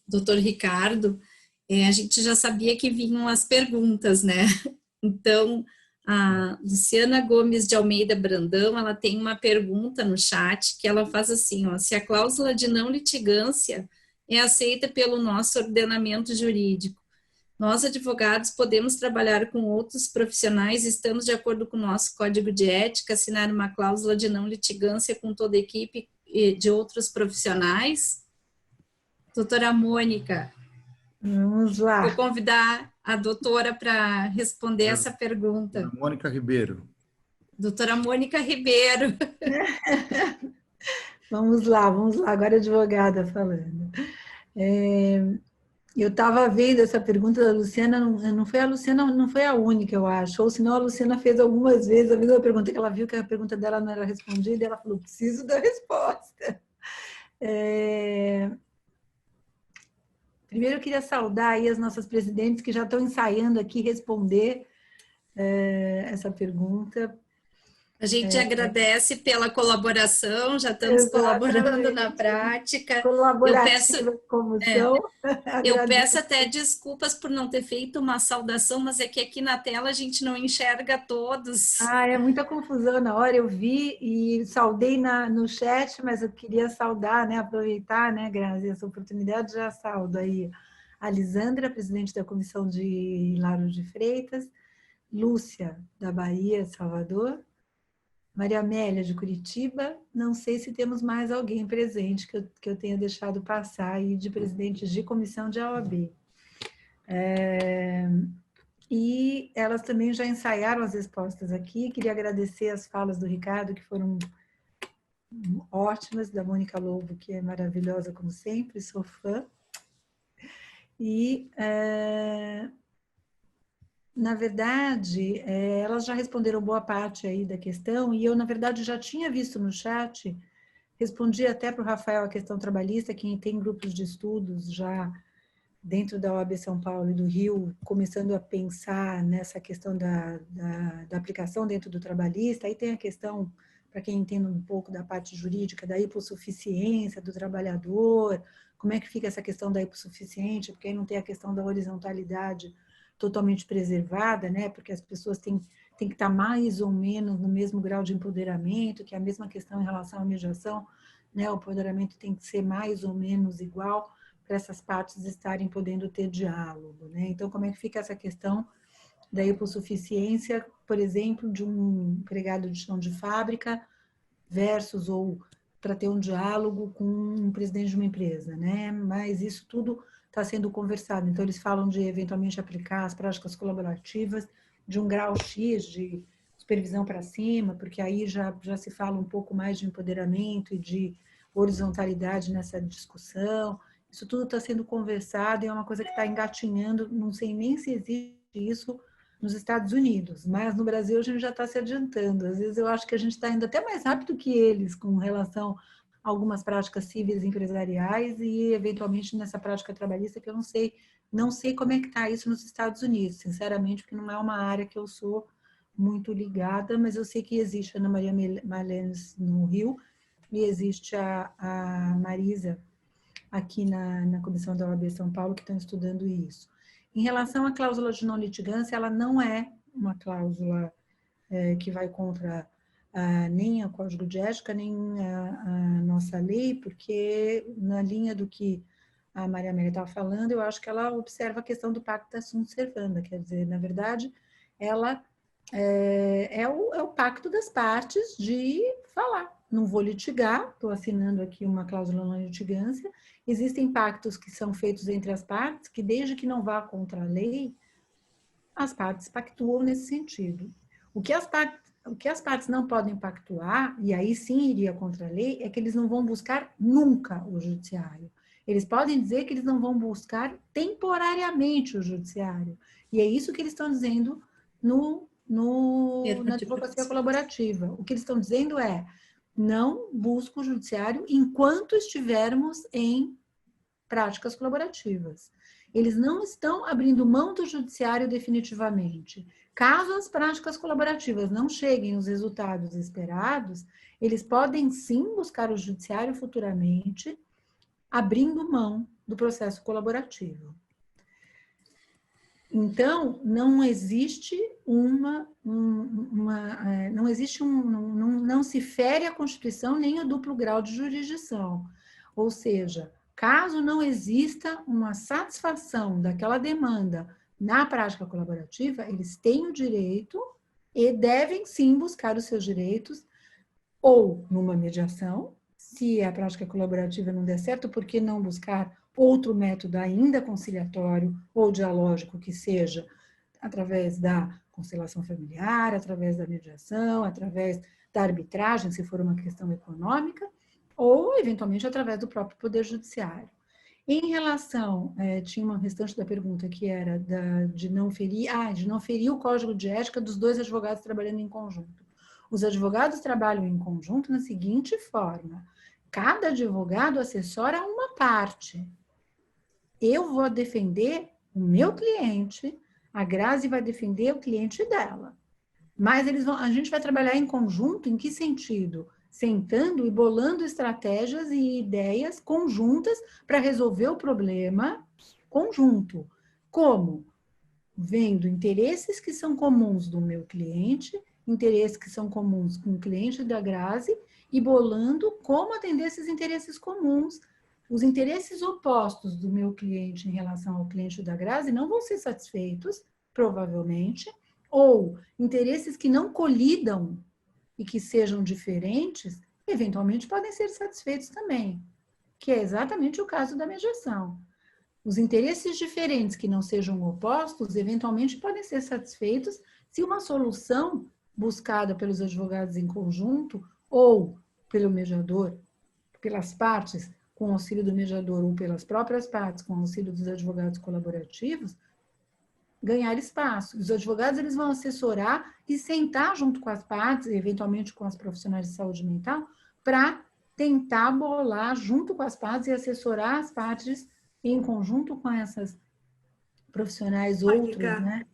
Doutor Ricardo, a gente já sabia que vinham as perguntas, né? Então, a Luciana Gomes de Almeida Brandão, ela tem uma pergunta no chat que ela faz assim, ó, se a cláusula de não litigância é aceita pelo nosso ordenamento jurídico, nós, advogados, podemos trabalhar com outros profissionais, estamos de acordo com o nosso código de ética, assinar uma cláusula de não litigância com toda a equipe de outros profissionais? Doutora Mônica, vamos lá. vou convidar a doutora para responder essa pergunta. Mônica Ribeiro. Doutora Mônica Ribeiro. Vamos lá, agora a advogada falando. Eu estava vendo essa pergunta da Luciana, não foi a Luciana, não foi a única, eu acho, ou senão a Luciana fez algumas vezes a mesma pergunta, que ela viu que a pergunta dela não era respondida, e ela falou, preciso da resposta. Primeiro eu queria saudar aí as nossas presidentes que já estão ensaiando aqui responder essa pergunta. A gente agradece pela colaboração, já estamos colaborando na prática. Colaborativa como são. Eu peço até desculpas por não ter feito uma saudação, mas é que aqui na tela a gente não enxerga todos. É muita confusão na hora, eu vi e saudei no chat, mas eu queria saudar, né, aproveitar, né, Grazi, essa oportunidade, já saudo aí a Lisandra, presidente da Comissão de Laro de Freitas, Lúcia, da Bahia, Salvador, Maria Amélia, de Curitiba, não sei se temos mais alguém presente que eu tenha deixado passar aí de presidentes de comissão de OAB. E elas também já ensaiaram as respostas aqui, queria agradecer as falas do Ricardo, que foram ótimas, da Mônica Lobo, que é maravilhosa como sempre, sou fã. E Na verdade, elas já responderam boa parte aí da questão, e eu, na verdade, já tinha visto no chat, respondi até para o Rafael a questão trabalhista, quem tem grupos de estudos já dentro da OAB São Paulo e do Rio, começando a pensar nessa questão da aplicação dentro do trabalhista. Aí tem a questão, para quem entende um pouco da parte jurídica, da hipossuficiência do trabalhador, como é que fica essa questão da hipossuficiência, porque aí não tem a questão da horizontalidade totalmente preservada, né? Porque as pessoas têm que estar mais ou menos no mesmo grau de empoderamento, que é a mesma questão em relação à mediação, né? O empoderamento tem que ser mais ou menos igual, para essas partes estarem podendo ter diálogo, né? Então, como é que fica essa questão da hipossuficiência, por exemplo, de um empregado de chão de fábrica versus ou para ter um diálogo com um presidente de uma empresa, né? Mas isso tudo está sendo conversado. Então, eles falam de eventualmente aplicar as práticas colaborativas de um grau X de supervisão para cima, porque aí já se fala um pouco mais de empoderamento e de horizontalidade nessa discussão. Isso tudo está sendo conversado e é uma coisa que está engatinhando, não sei nem se existe isso nos Estados Unidos, mas no Brasil a gente já está se adiantando. Às vezes eu acho que a gente está indo até mais rápido que eles com relação a algumas práticas cíveis empresariais e, eventualmente, nessa prática trabalhista, que eu não sei como é que está isso nos Estados Unidos, sinceramente, porque não é uma área que eu sou muito ligada, mas eu sei que existe a Ana Maria Malens no Rio e existe a Marisa aqui na comissão da OAB São Paulo, que estão estudando isso. Em relação à cláusula de não litigância, ela não é uma cláusula que vai contra nem o Código de Ética, nem a nossa lei, porque na linha do que a Maria Amélia estava falando, eu acho que ela observa a questão do pacta sunt servanda, quer dizer, na verdade, ela é o pacto das partes de falar. Não vou litigar, estou assinando aqui uma cláusula não litigância. Existem pactos que são feitos entre as partes, que desde que não vá contra a lei, as partes pactuam nesse sentido. O que as partes não podem pactuar, e aí sim iria contra a lei, é que eles não vão buscar nunca o judiciário. Eles podem dizer que eles não vão buscar temporariamente o judiciário. E é isso que eles estão dizendo na advocacia colaborativa. O que eles estão dizendo é: não busco o judiciário enquanto estivermos em práticas colaborativas. Eles não estão abrindo mão do judiciário definitivamente. Caso as práticas colaborativas não cheguem aos resultados esperados, eles podem sim buscar o judiciário futuramente, abrindo mão do processo colaborativo. Então, não existe não se fere a Constituição nem o duplo grau de jurisdição. Ou seja, caso não exista uma satisfação daquela demanda na prática colaborativa, eles têm o direito e devem sim buscar os seus direitos ou numa mediação, se a prática colaborativa não der certo, por que não buscar outro método ainda conciliatório ou dialógico, que seja através da constelação familiar, através da mediação, através da arbitragem, se for uma questão econômica, ou, eventualmente, através do próprio Poder Judiciário. Em relação, tinha uma restante da pergunta que era de não ferir o Código de Ética dos dois advogados trabalhando em conjunto. Os advogados trabalham em conjunto na seguinte forma: cada advogado assessora uma parte. Eu vou defender o meu cliente, a Grazi vai defender o cliente dela. Mas a gente vai trabalhar em conjunto, em que sentido? Sentando e bolando estratégias e ideias conjuntas para resolver o problema conjunto. Como? Vendo interesses que são comuns do meu cliente, interesses que são comuns com o cliente da Grazi, e bolando como atender esses interesses comuns. Os interesses opostos do meu cliente em relação ao cliente da Grazi não vão ser satisfeitos, provavelmente, ou interesses que não colidam e que sejam diferentes, eventualmente podem ser satisfeitos também, que é exatamente o caso da mediação. Os interesses diferentes que não sejam opostos, eventualmente podem ser satisfeitos se uma solução buscada pelos advogados em conjunto ou pelo mediador, pelas partes, com auxílio do mediador, ou pelas próprias partes, com auxílio dos advogados colaborativos, ganhar espaço. Os advogados eles vão assessorar e sentar junto com as partes, eventualmente com as profissionais de saúde mental, para tentar bolar junto com as partes e assessorar as partes em conjunto com essas profissionais outras, né?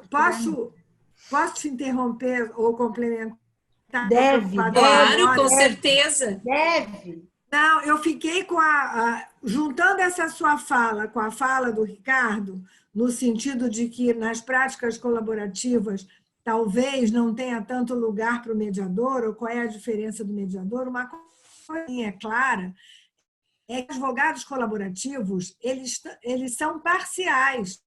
Posso te interromper ou complementar? Deve. Claro, com certeza. Deve. Não, eu fiquei com juntando essa sua fala com a fala do Ricardo, no sentido de que nas práticas colaborativas talvez não tenha tanto lugar para o mediador, ou qual é a diferença do mediador, uma coisa clara é que os advogados colaborativos eles são parciais.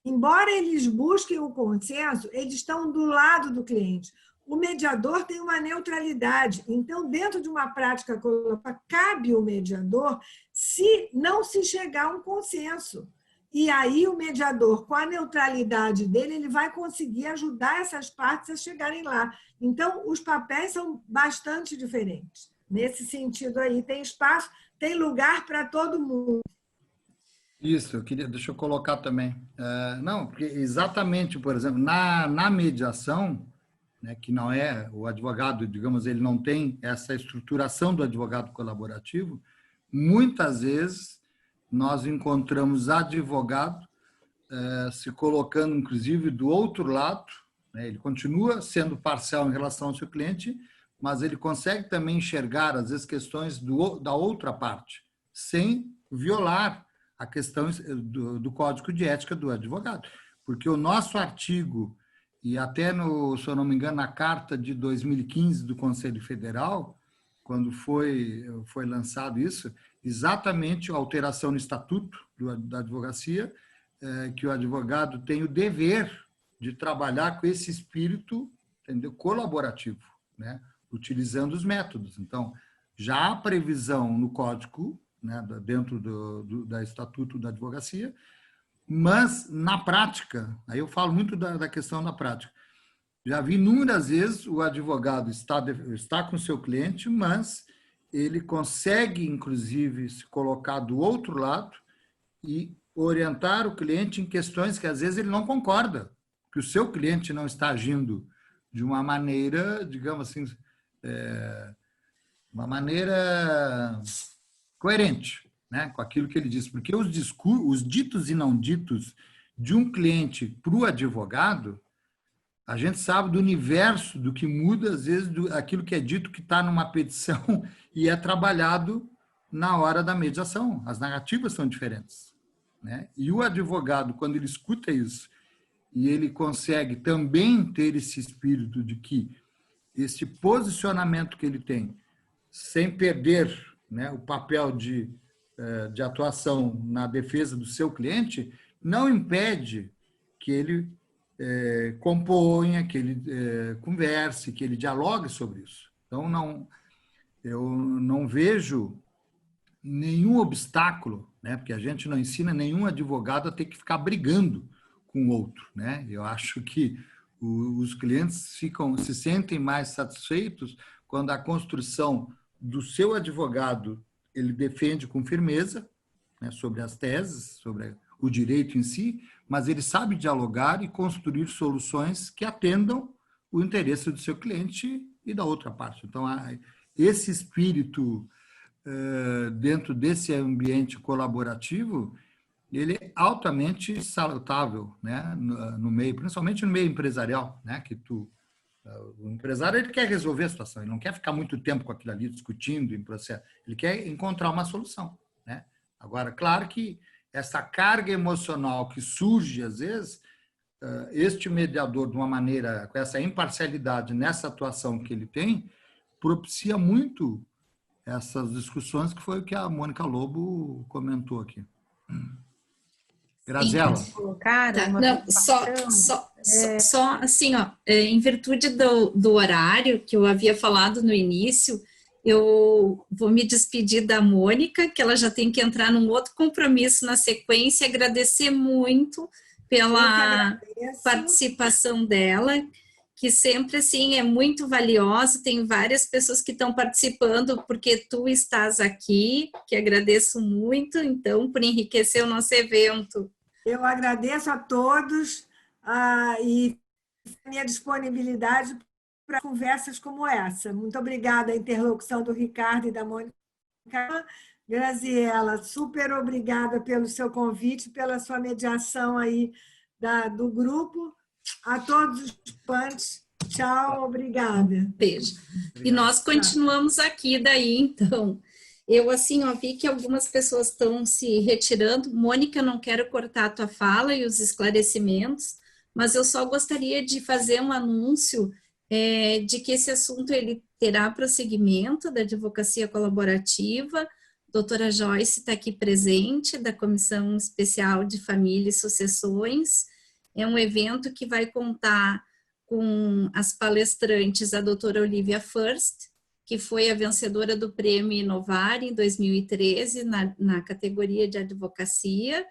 Embora eles busquem o consenso, eles estão do lado do cliente. O mediador tem uma neutralidade. Então, dentro de uma prática colaborativa, cabe ao mediador se não se chegar a um consenso. E aí o mediador, com a neutralidade dele, ele vai conseguir ajudar essas partes a chegarem lá. Então, os papéis são bastante diferentes. Nesse sentido aí, tem espaço, tem lugar para todo mundo. Isso, deixa eu colocar também. Não, porque exatamente, por exemplo, na mediação, né, que não é o advogado, digamos, ele não tem essa estruturação do advogado colaborativo, muitas vezes nós encontramos advogado se colocando, inclusive, do outro lado, né, ele continua sendo parcial em relação ao seu cliente, mas ele consegue também enxergar, às vezes, questões da outra parte, sem violar a questão do Código de Ética do advogado. Porque o nosso artigo, e até, se eu não me engano, na Carta de 2015 do Conselho Federal, quando foi lançado isso, exatamente a alteração no Estatuto da Advocacia, que o advogado tem o dever de trabalhar com esse espírito, entendeu, colaborativo, né, utilizando os métodos. Então, já há previsão no Código, né, dentro do Estatuto da Advocacia, mas, na prática, aí eu falo muito da questão da prática, já vi inúmeras vezes o advogado está com o seu cliente, mas ele consegue, inclusive, se colocar do outro lado e orientar o cliente em questões que, às vezes, ele não concorda, que o seu cliente não está agindo de uma maneira, digamos assim, uma maneira coerente, né, com aquilo que ele diz. Porque os ditos e não ditos de um cliente para o advogado, a gente sabe do universo, do que muda, às vezes, aquilo que é dito que está numa petição e é trabalhado na hora da mediação. As narrativas são diferentes, né? E o advogado, quando ele escuta isso, e ele consegue também ter esse espírito de que esse posicionamento que ele tem, sem perder, né, o papel de atuação na defesa do seu cliente, não impede que ele componha, que ele converse, que ele dialogue sobre isso. Então, eu não vejo nenhum obstáculo, né, porque a gente não ensina nenhum advogado a ter que ficar brigando com o outro, né? Eu acho que os clientes se sentem mais satisfeitos quando a construção do seu advogado ele defende com firmeza, né, sobre as teses, sobre o direito em si, mas ele sabe dialogar e construir soluções que atendam o interesse do seu cliente e da outra parte. Então, esse espírito dentro desse ambiente colaborativo, ele é altamente salutável, né, no meio, principalmente no meio empresarial, né, que o empresário ele quer resolver a situação, ele não quer ficar muito tempo com aquilo ali discutindo em processo, ele quer encontrar uma solução, né? Agora, claro que essa carga emocional que surge às vezes, este mediador de uma maneira com essa imparcialidade nessa atuação que ele tem, propicia muito essas discussões, que foi o que a Mônica Lobo comentou aqui. Graziela. Só assim, ó, em virtude do horário que eu havia falado no início, eu vou me despedir da Mônica, que ela já tem que entrar num outro compromisso na sequência, agradecer muito pela participação dela, que sempre assim é muito valiosa. Tem várias pessoas que estão participando porque tu estás aqui, que agradeço muito, então, por enriquecer o nosso evento Eu agradeço a todos e a minha disponibilidade para conversas como essa. Muito obrigada à interlocução do Ricardo e da Mônica. Graziela, super obrigada pelo seu convite, pela sua mediação aí do grupo. A todos os participantes, tchau, obrigada. Beijo. Obrigado. E nós continuamos aqui daí, então. Eu, assim, ó, vi que algumas pessoas estão se retirando. Mônica, não quero cortar a tua fala e os esclarecimentos, mas eu só gostaria de fazer um anúncio de que esse assunto ele terá prosseguimento da advocacia colaborativa. Doutora Joyce está aqui presente, da Comissão Especial de Família e Sucessões. É um evento que vai contar com as palestrantes, a doutora Olivia First, que foi a vencedora do Prêmio Inovar em 2013, na categoria de advocacia.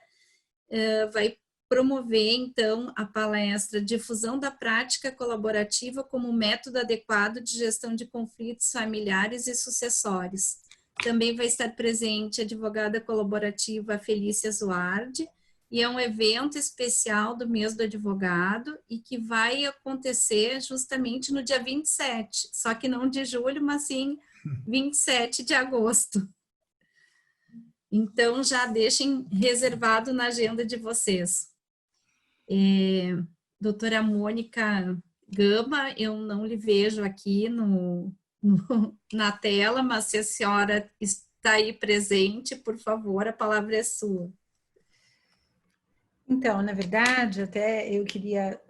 Vai promover, então, a palestra Difusão da Prática Colaborativa como método adequado de gestão de conflitos familiares e sucessórios. Também vai estar presente a advogada colaborativa Felícia Zuardi, e é um evento especial do mês do advogado e que vai acontecer justamente no dia 27, só que não de julho, mas sim 27 de agosto. Então, já deixem reservado na agenda de vocês. Doutora Mônica Gama, eu não lhe vejo aqui na tela, mas se a senhora está aí presente, por favor, a palavra é sua. Então, na verdade, até eu queria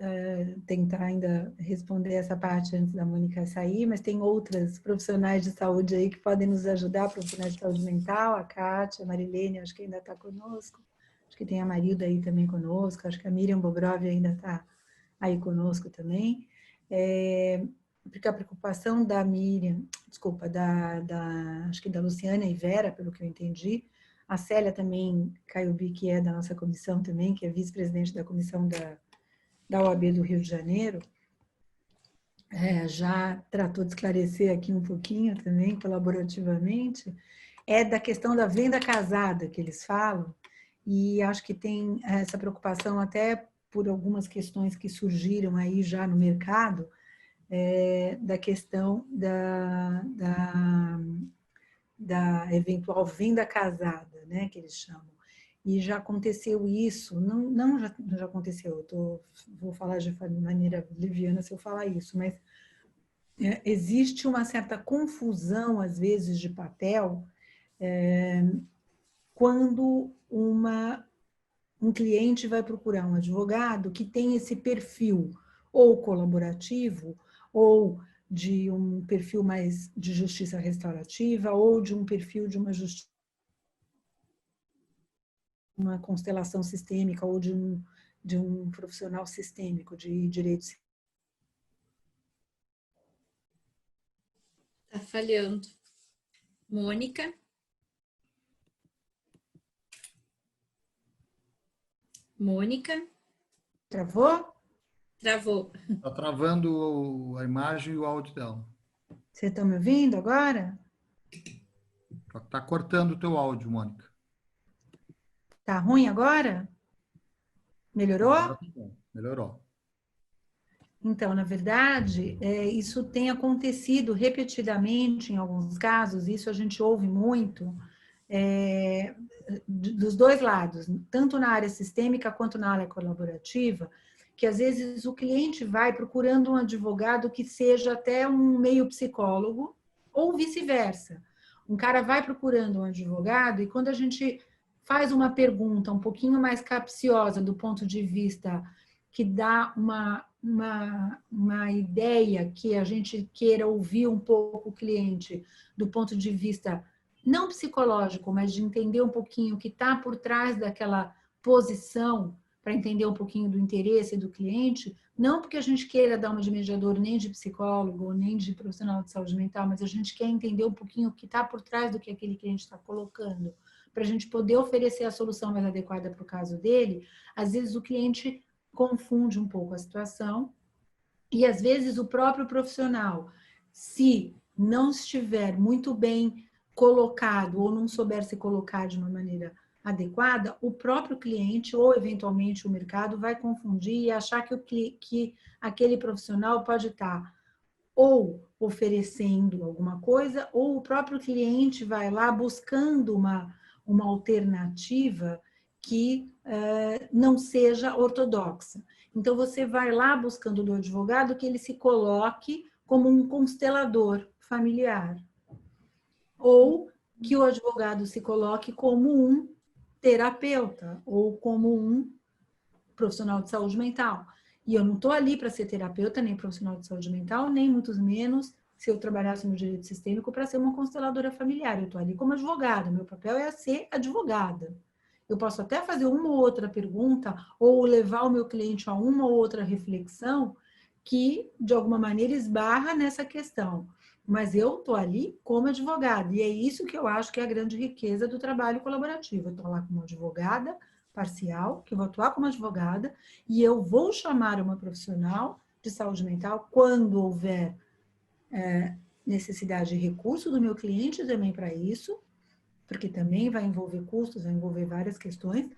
tentar ainda responder essa parte antes da Mônica sair, mas tem outras profissionais de saúde aí que podem nos ajudar, profissionais de saúde mental, a Kátia, a Marilene, acho que ainda está conosco, acho que tem a Marilda aí também conosco, acho que a Miriam Bobrov ainda está aí conosco também, porque a preocupação da Miriam, desculpa, acho que da Luciana e Vera, pelo que eu entendi, a Célia também, Caiobi, que é da nossa comissão também, que é vice-presidente da comissão da OAB do Rio de Janeiro, já tratou de esclarecer aqui um pouquinho também, colaborativamente, é da questão da venda casada que eles falam, e acho que tem essa preocupação até por algumas questões que surgiram aí já no mercado, da questão da eventual venda casada, né, que eles chamam. E já aconteceu isso, não já aconteceu, vou falar de maneira leviana se eu falar isso, mas existe uma certa confusão, às vezes, de papel, quando um cliente vai procurar um advogado que tem esse perfil ou colaborativo, ou de um perfil mais de justiça restaurativa, ou de um perfil de uma constelação sistêmica, ou de um profissional sistêmico de direitos. Está falhando. Mônica? Mônica? Travou? Travou. Está travando a imagem e o áudio dela. Vocês estão me ouvindo agora? Está cortando o teu áudio, Mônica. Tá ruim agora? Melhorou? Agora tá bom. Melhorou. Então, na verdade, isso tem acontecido repetidamente em alguns casos, isso a gente ouve muito, dos dois lados, tanto na área sistêmica quanto na área colaborativa, que às vezes o cliente vai procurando um advogado que seja até um meio psicólogo, ou vice-versa. Um cara vai procurando um advogado e quando a gente faz uma pergunta um pouquinho mais capciosa do ponto de vista que dá uma ideia que a gente queira ouvir um pouco o cliente do ponto de vista não psicológico, mas de entender um pouquinho o que está por trás daquela posição, para entender um pouquinho do interesse do cliente, não porque a gente queira dar uma de mediador, nem de psicólogo, nem de profissional de saúde mental, mas a gente quer entender um pouquinho o que está por trás do que aquele cliente está colocando, para a gente poder oferecer a solução mais adequada para o caso dele. Às vezes o cliente confunde um pouco a situação e às vezes o próprio profissional, se não estiver muito bem colocado ou não souber se colocar de uma maneira adequada, o próprio cliente ou, eventualmente, o mercado vai confundir e achar que aquele profissional pode estar ou oferecendo alguma coisa, ou o próprio cliente vai lá buscando uma alternativa que não seja ortodoxa. Então, você vai lá buscando do advogado que ele se coloque como um constelador familiar, ou que o advogado se coloque como um terapeuta, ou como um profissional de saúde mental. E eu não estou ali para ser terapeuta, nem profissional de saúde mental, nem muito menos, se eu trabalhasse no direito sistêmico, para ser uma consteladora familiar. Eu estou ali como advogada, meu papel é ser advogada. Eu posso até fazer uma ou outra pergunta, ou levar o meu cliente a uma ou outra reflexão que, de alguma maneira, esbarra nessa questão. Mas eu estou ali como advogada, e é isso que eu acho que é a grande riqueza do trabalho colaborativo. Eu estou lá como advogada parcial, que eu vou atuar como advogada, e eu vou chamar uma profissional de saúde mental quando houver necessidade de recurso do meu cliente também para isso, porque também vai envolver custos, vai envolver várias questões,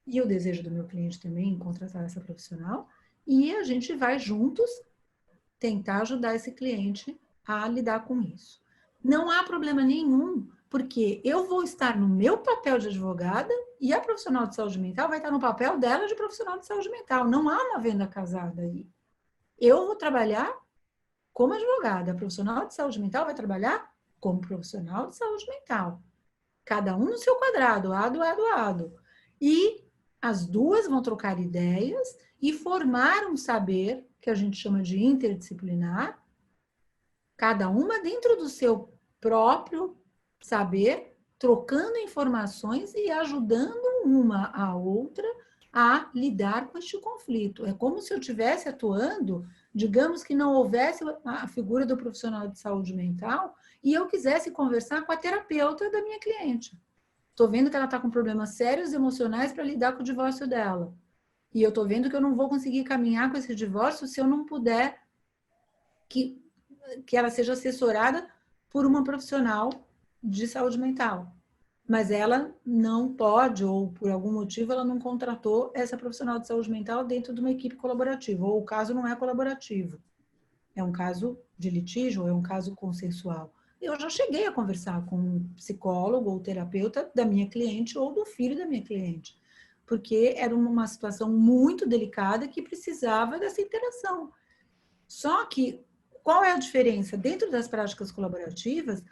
e o desejo do meu cliente também em contratar essa profissional, e a gente vai juntos tentar ajudar esse cliente a lidar com isso. Não há problema nenhum, porque eu vou estar no meu papel de advogada e a profissional de saúde mental vai estar no papel dela de profissional de saúde mental. Não há uma venda casada aí. Eu vou trabalhar como advogada, a profissional de saúde mental vai trabalhar como profissional de saúde mental. Cada um no seu quadrado, ado. E as duas vão trocar ideias e formar um saber, que a gente chama de interdisciplinar, cada uma dentro do seu próprio saber, trocando informações e ajudando uma a outra a lidar com este conflito. É como se eu estivesse atuando, digamos que não houvesse a figura do profissional de saúde mental e eu quisesse conversar com a terapeuta da minha cliente. Estou vendo que ela está com problemas sérios emocionais para lidar com o divórcio dela. E eu estou vendo que eu não vou conseguir caminhar com esse divórcio se eu não puder que ela seja assessorada por uma profissional de saúde mental. Mas ela não pode, ou por algum motivo, ela não contratou essa profissional de saúde mental dentro de uma equipe colaborativa, ou o caso não é colaborativo. É um caso de litígio, ou é um caso consensual. Eu já cheguei a conversar com um psicólogo ou terapeuta da minha cliente ou do filho da minha cliente, porque era uma situação muito delicada que precisava dessa interação. Só que, qual é a diferença? Dentro das práticas colaborativas,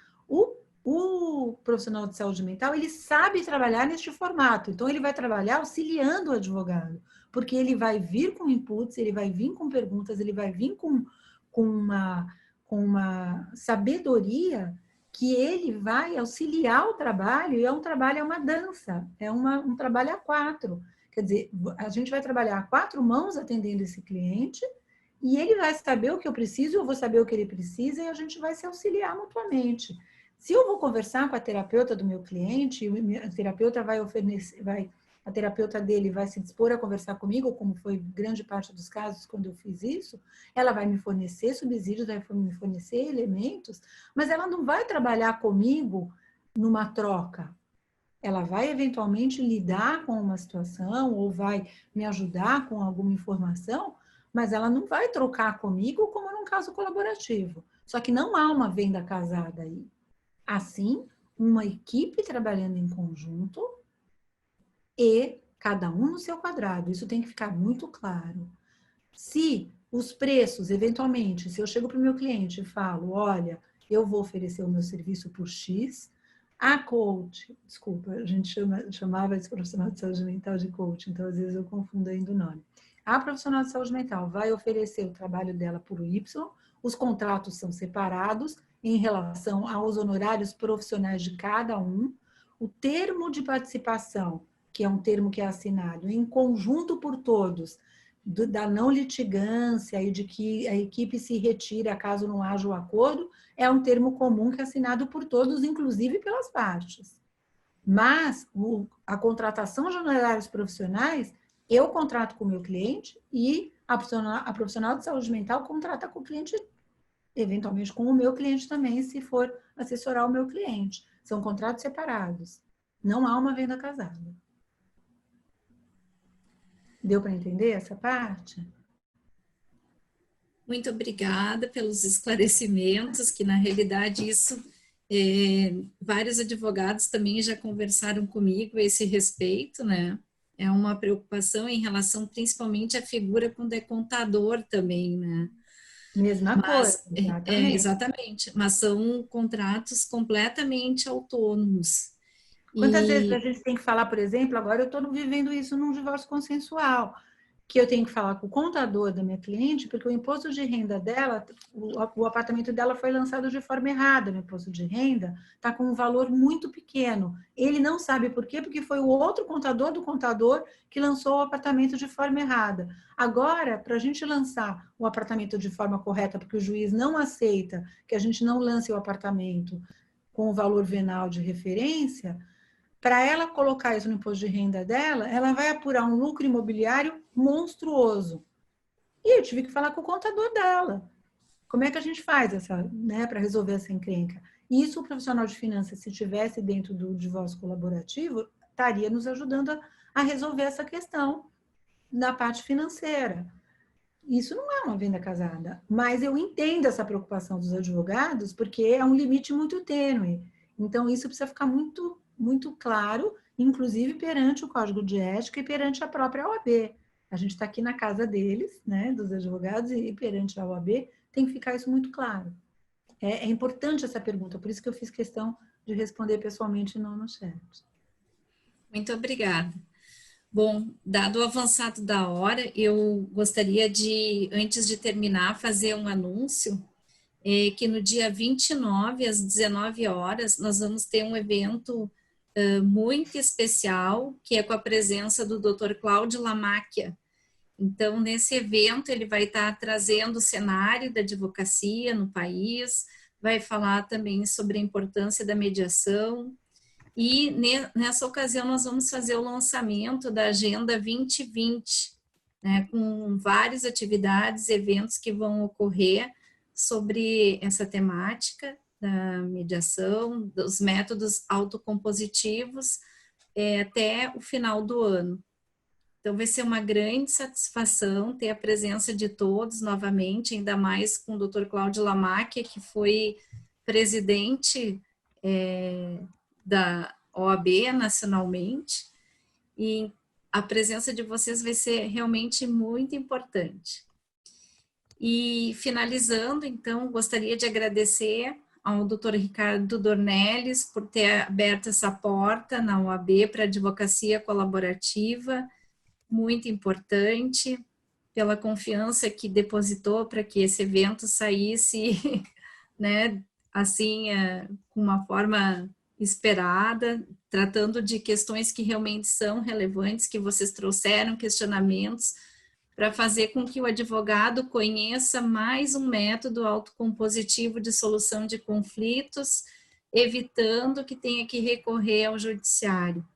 o profissional de saúde mental, ele sabe trabalhar neste formato. Então, ele vai trabalhar auxiliando o advogado, porque ele vai vir com inputs, ele vai vir com perguntas, ele vai vir com uma sabedoria que ele vai auxiliar o trabalho, e é um trabalho, é uma dança, é um trabalho a quatro. Quer dizer, a gente vai trabalhar a quatro mãos atendendo esse cliente, e ele vai saber o que eu preciso, eu vou saber o que ele precisa, e a gente vai se auxiliar mutuamente. Se eu vou conversar com a terapeuta do meu cliente, a terapeuta a terapeuta dele vai se dispor a conversar comigo, como foi grande parte dos casos quando eu fiz isso, ela vai me fornecer subsídios, vai me fornecer elementos, mas ela não vai trabalhar comigo numa troca. Ela vai eventualmente lidar com uma situação ou vai me ajudar com alguma informação, mas ela não vai trocar comigo como num caso colaborativo. Só que não há uma venda casada aí. Assim, uma equipe trabalhando em conjunto e cada um no seu quadrado. Isso tem que ficar muito claro. Se os preços, eventualmente, se eu chego para o meu cliente e falo, olha, eu vou oferecer o meu serviço por X, a coach, desculpa, a gente chamava esse profissional de saúde mental de coach, então às vezes eu confundo ainda o nome. A profissional de saúde mental vai oferecer o trabalho dela por Y, os contratos são separados em relação aos honorários profissionais de cada um, o termo de participação, que é um termo que é assinado em conjunto por todos, da não litigância e de que a equipe se retira caso não haja o acordo, é um termo comum que é assinado por todos, inclusive pelas partes. Mas a contratação de honorários profissionais, eu contrato com o meu cliente e a profissional de saúde mental contrata com o cliente, eventualmente com o meu cliente também, se for assessorar o meu cliente. São contratos separados. Não há uma venda casada. Deu para entender essa parte? Muito obrigada pelos esclarecimentos, que na realidade isso, vários advogados também já conversaram comigo a esse respeito, né? É uma preocupação em relação principalmente à figura quando é contador também, né? Mesma coisa, exatamente. Exatamente, mas são contratos completamente autônomos. Quantas vezes a gente tem que falar, por exemplo, agora eu estou vivendo isso num divórcio consensual, que eu tenho que falar com o contador da minha cliente, porque o imposto de renda dela, o apartamento dela foi lançado de forma errada, o imposto de renda está com um valor muito pequeno. Ele não sabe por quê, porque foi o outro contador do contador que lançou o apartamento de forma errada. Agora, para a gente lançar o apartamento de forma correta, porque o juiz não aceita que a gente não lance o apartamento com o valor venal de referência, para ela colocar isso no imposto de renda dela, ela vai apurar um lucro imobiliário monstruoso. E eu tive que falar com o contador dela. Como é que a gente faz para resolver essa encrenca? Isso o profissional de finanças, se estivesse dentro do divórcio colaborativo, estaria nos ajudando a resolver essa questão na parte financeira. Isso não é uma venda casada, mas eu entendo essa preocupação dos advogados, porque é um limite muito tênue. Então, isso precisa ficar muito claro, inclusive perante o Código de Ética e perante a própria OAB. A gente está aqui na casa deles, né, dos advogados, e perante a OAB tem que ficar isso muito claro. É importante essa pergunta, por isso que eu fiz questão de responder pessoalmente e não no chat. Muito obrigada. Bom, dado o avançado da hora, eu gostaria de, antes de terminar, fazer um anúncio, que no dia 29, às 19 horas, nós vamos ter um evento muito especial, que é com a presença do Dr. Cláudio Lamáquia. Então, nesse evento, ele vai estar trazendo o cenário da advocacia no país, vai falar também sobre a importância da mediação, e nessa ocasião nós vamos fazer o lançamento da Agenda 2020, né, com várias atividades, eventos que vão ocorrer sobre essa temática da mediação, dos métodos autocompositivos, até o final do ano. Então vai ser uma grande satisfação ter a presença de todos novamente, ainda mais com o Dr. Cláudio Lamáquia, que foi presidente da OAB nacionalmente, e a presença de vocês vai ser realmente muito importante. E finalizando, então, gostaria de agradecer ao Dr. Ricardo Dornelles por ter aberto essa porta na OAB para a advocacia colaborativa, muito importante, pela confiança que depositou para que esse evento saísse, né, assim, com uma forma esperada, tratando de questões que realmente são relevantes, que vocês trouxeram, questionamentos, para fazer com que o advogado conheça mais um método autocompositivo de solução de conflitos, evitando que tenha que recorrer ao judiciário.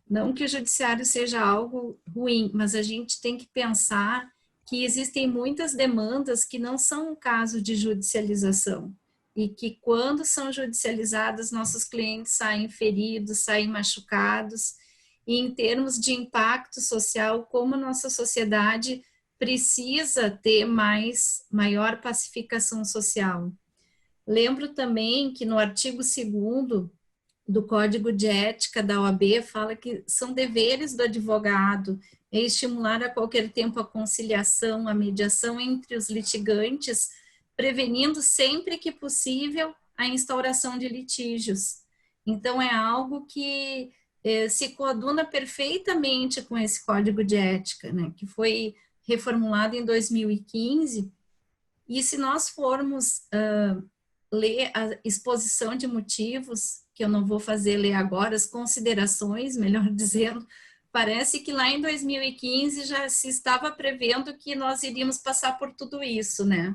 Não que o judiciário seja algo ruim, mas a gente tem que pensar que existem muitas demandas que não são um caso de judicialização, e que quando são judicializadas, nossos clientes saem feridos, saem machucados, e em termos de impacto social, como a nossa sociedade precisa ter maior pacificação social. Lembro também que no artigo 2º do Código de Ética da OAB fala que são deveres do advogado estimular a qualquer tempo a conciliação, a mediação entre os litigantes, prevenindo sempre que possível a instauração de litígios. Então, é algo que se coaduna perfeitamente com esse Código de Ética, né, que foi reformulado em 2015, e se nós formos ler a exposição de motivos, que eu não vou fazer ler agora, as considerações, melhor dizendo, parece que lá em 2015 já se estava prevendo que nós iríamos passar por tudo isso, né?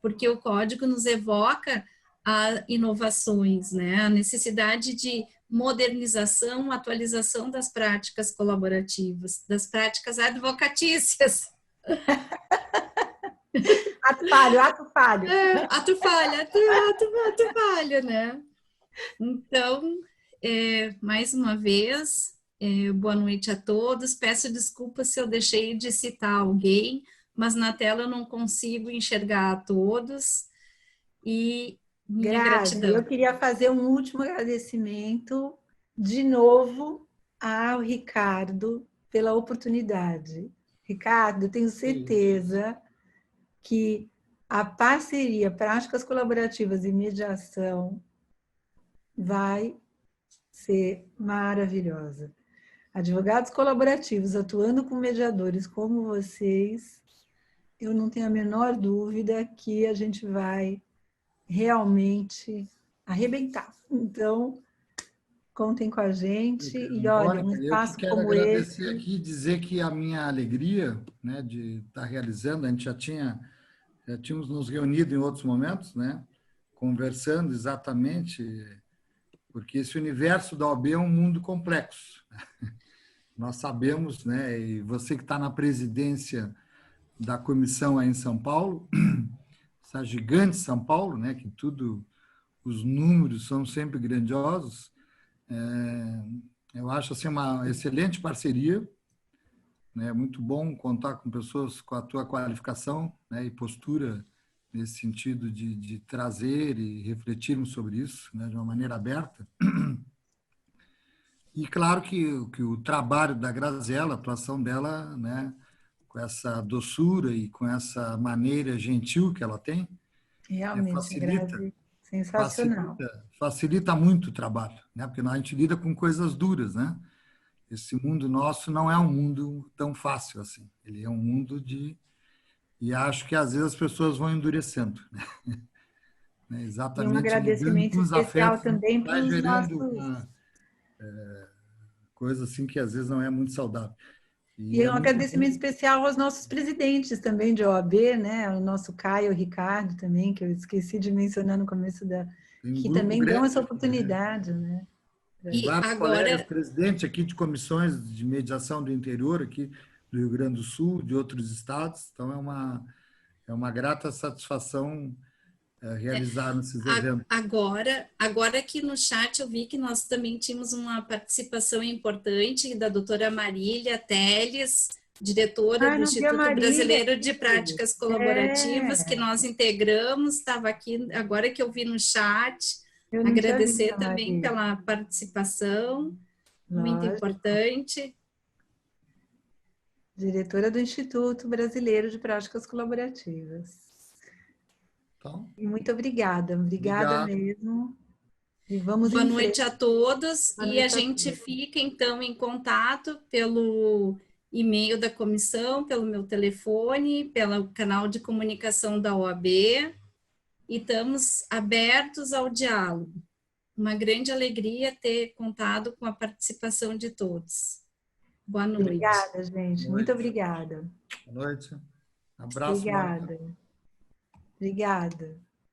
Porque o código nos evoca a inovações, né? A necessidade de modernização, atualização das práticas colaborativas, das práticas advocatícias. Ato falho. Ato falho, né? Então, mais uma vez, boa noite a todos. Peço desculpas se eu deixei de citar alguém, mas na tela eu não consigo enxergar a todos. E minha Grazi, gratidão. eu queria fazer um último agradecimento, de novo, ao Ricardo pela oportunidade. Ricardo, eu tenho certeza que a parceria, práticas colaborativas e mediação vai ser maravilhosa. Advogados colaborativos atuando com mediadores como vocês, eu não tenho a menor dúvida que a gente vai realmente arrebentar. Então, contem com a gente e olha, um Mônica, eu que espaço quero como agradecer esse... aqui e dizer que a minha alegria, né, de estar realizando, a gente já tínhamos nos reunido em outros momentos, né, conversando exatamente, porque esse universo da OAB é um mundo complexo. Nós sabemos, né, e você que está na presidência da comissão aí em São Paulo, essa gigante São Paulo, né, que tudo, os números são sempre grandiosos, eu acho assim uma excelente parceria, né, muito bom contar com pessoas com a tua qualificação, né, e postura nesse sentido de trazer e refletirmos sobre isso, né, de uma maneira aberta. E claro que o trabalho da Graziella, a atuação dela, né, com essa doçura e com essa maneira gentil que ela tem, Realmente, Grazi, sensacional. facilita muito o trabalho, né? Porque a gente lida com coisas duras, né? Esse mundo nosso não é um mundo tão fácil assim. Ele é um mundo de... E acho que às vezes as pessoas vão endurecendo, né? E um Exatamente lidando agradecimento com os especial afetos, também para vai os gerando nossos... uma coisa assim que às vezes não é muito saudável. E E é um muito agradecimento bom. especial aos nossos presidentes também de OAB, né? O nosso Caio, o Ricardo também, que eu esqueci de mencionar no começo da... Tem um que grupo também dão grande essa aqui, né? oportunidade, né? Tem E vários colegas agora, presidentes aqui de comissões de mediação do interior, aqui do Rio Grande do Sul, de outros estados. Então, é uma grata satisfação realizar esses eventos. agora aqui no chat eu vi que nós também tínhamos uma participação importante da doutora Marília Teles, diretora Ah, do não vi a Instituto Marília Brasileiro de aqui. Práticas Colaborativas, que É, nós integramos, estava aqui, agora que eu vi no chat, eu não tinha visto agradecer a também Marília. pela participação, muito Lógico. importante. Diretora do Instituto Brasileiro de Práticas Colaborativas. Então, E muito obrigada, obrigada obrigado. mesmo. E vamos Boa em noite frente. a todos Boa e a noite a gente todos. fica então em contato pelo e-mail da comissão, pelo meu telefone, pelo canal de comunicação da OAB e estamos abertos ao diálogo. Uma grande alegria ter contado com a participação de todos. Boa noite. Obrigada, gente. Boa Muito noite. obrigada. Boa noite. Abraço, Mônica. Obrigada. Obrigada.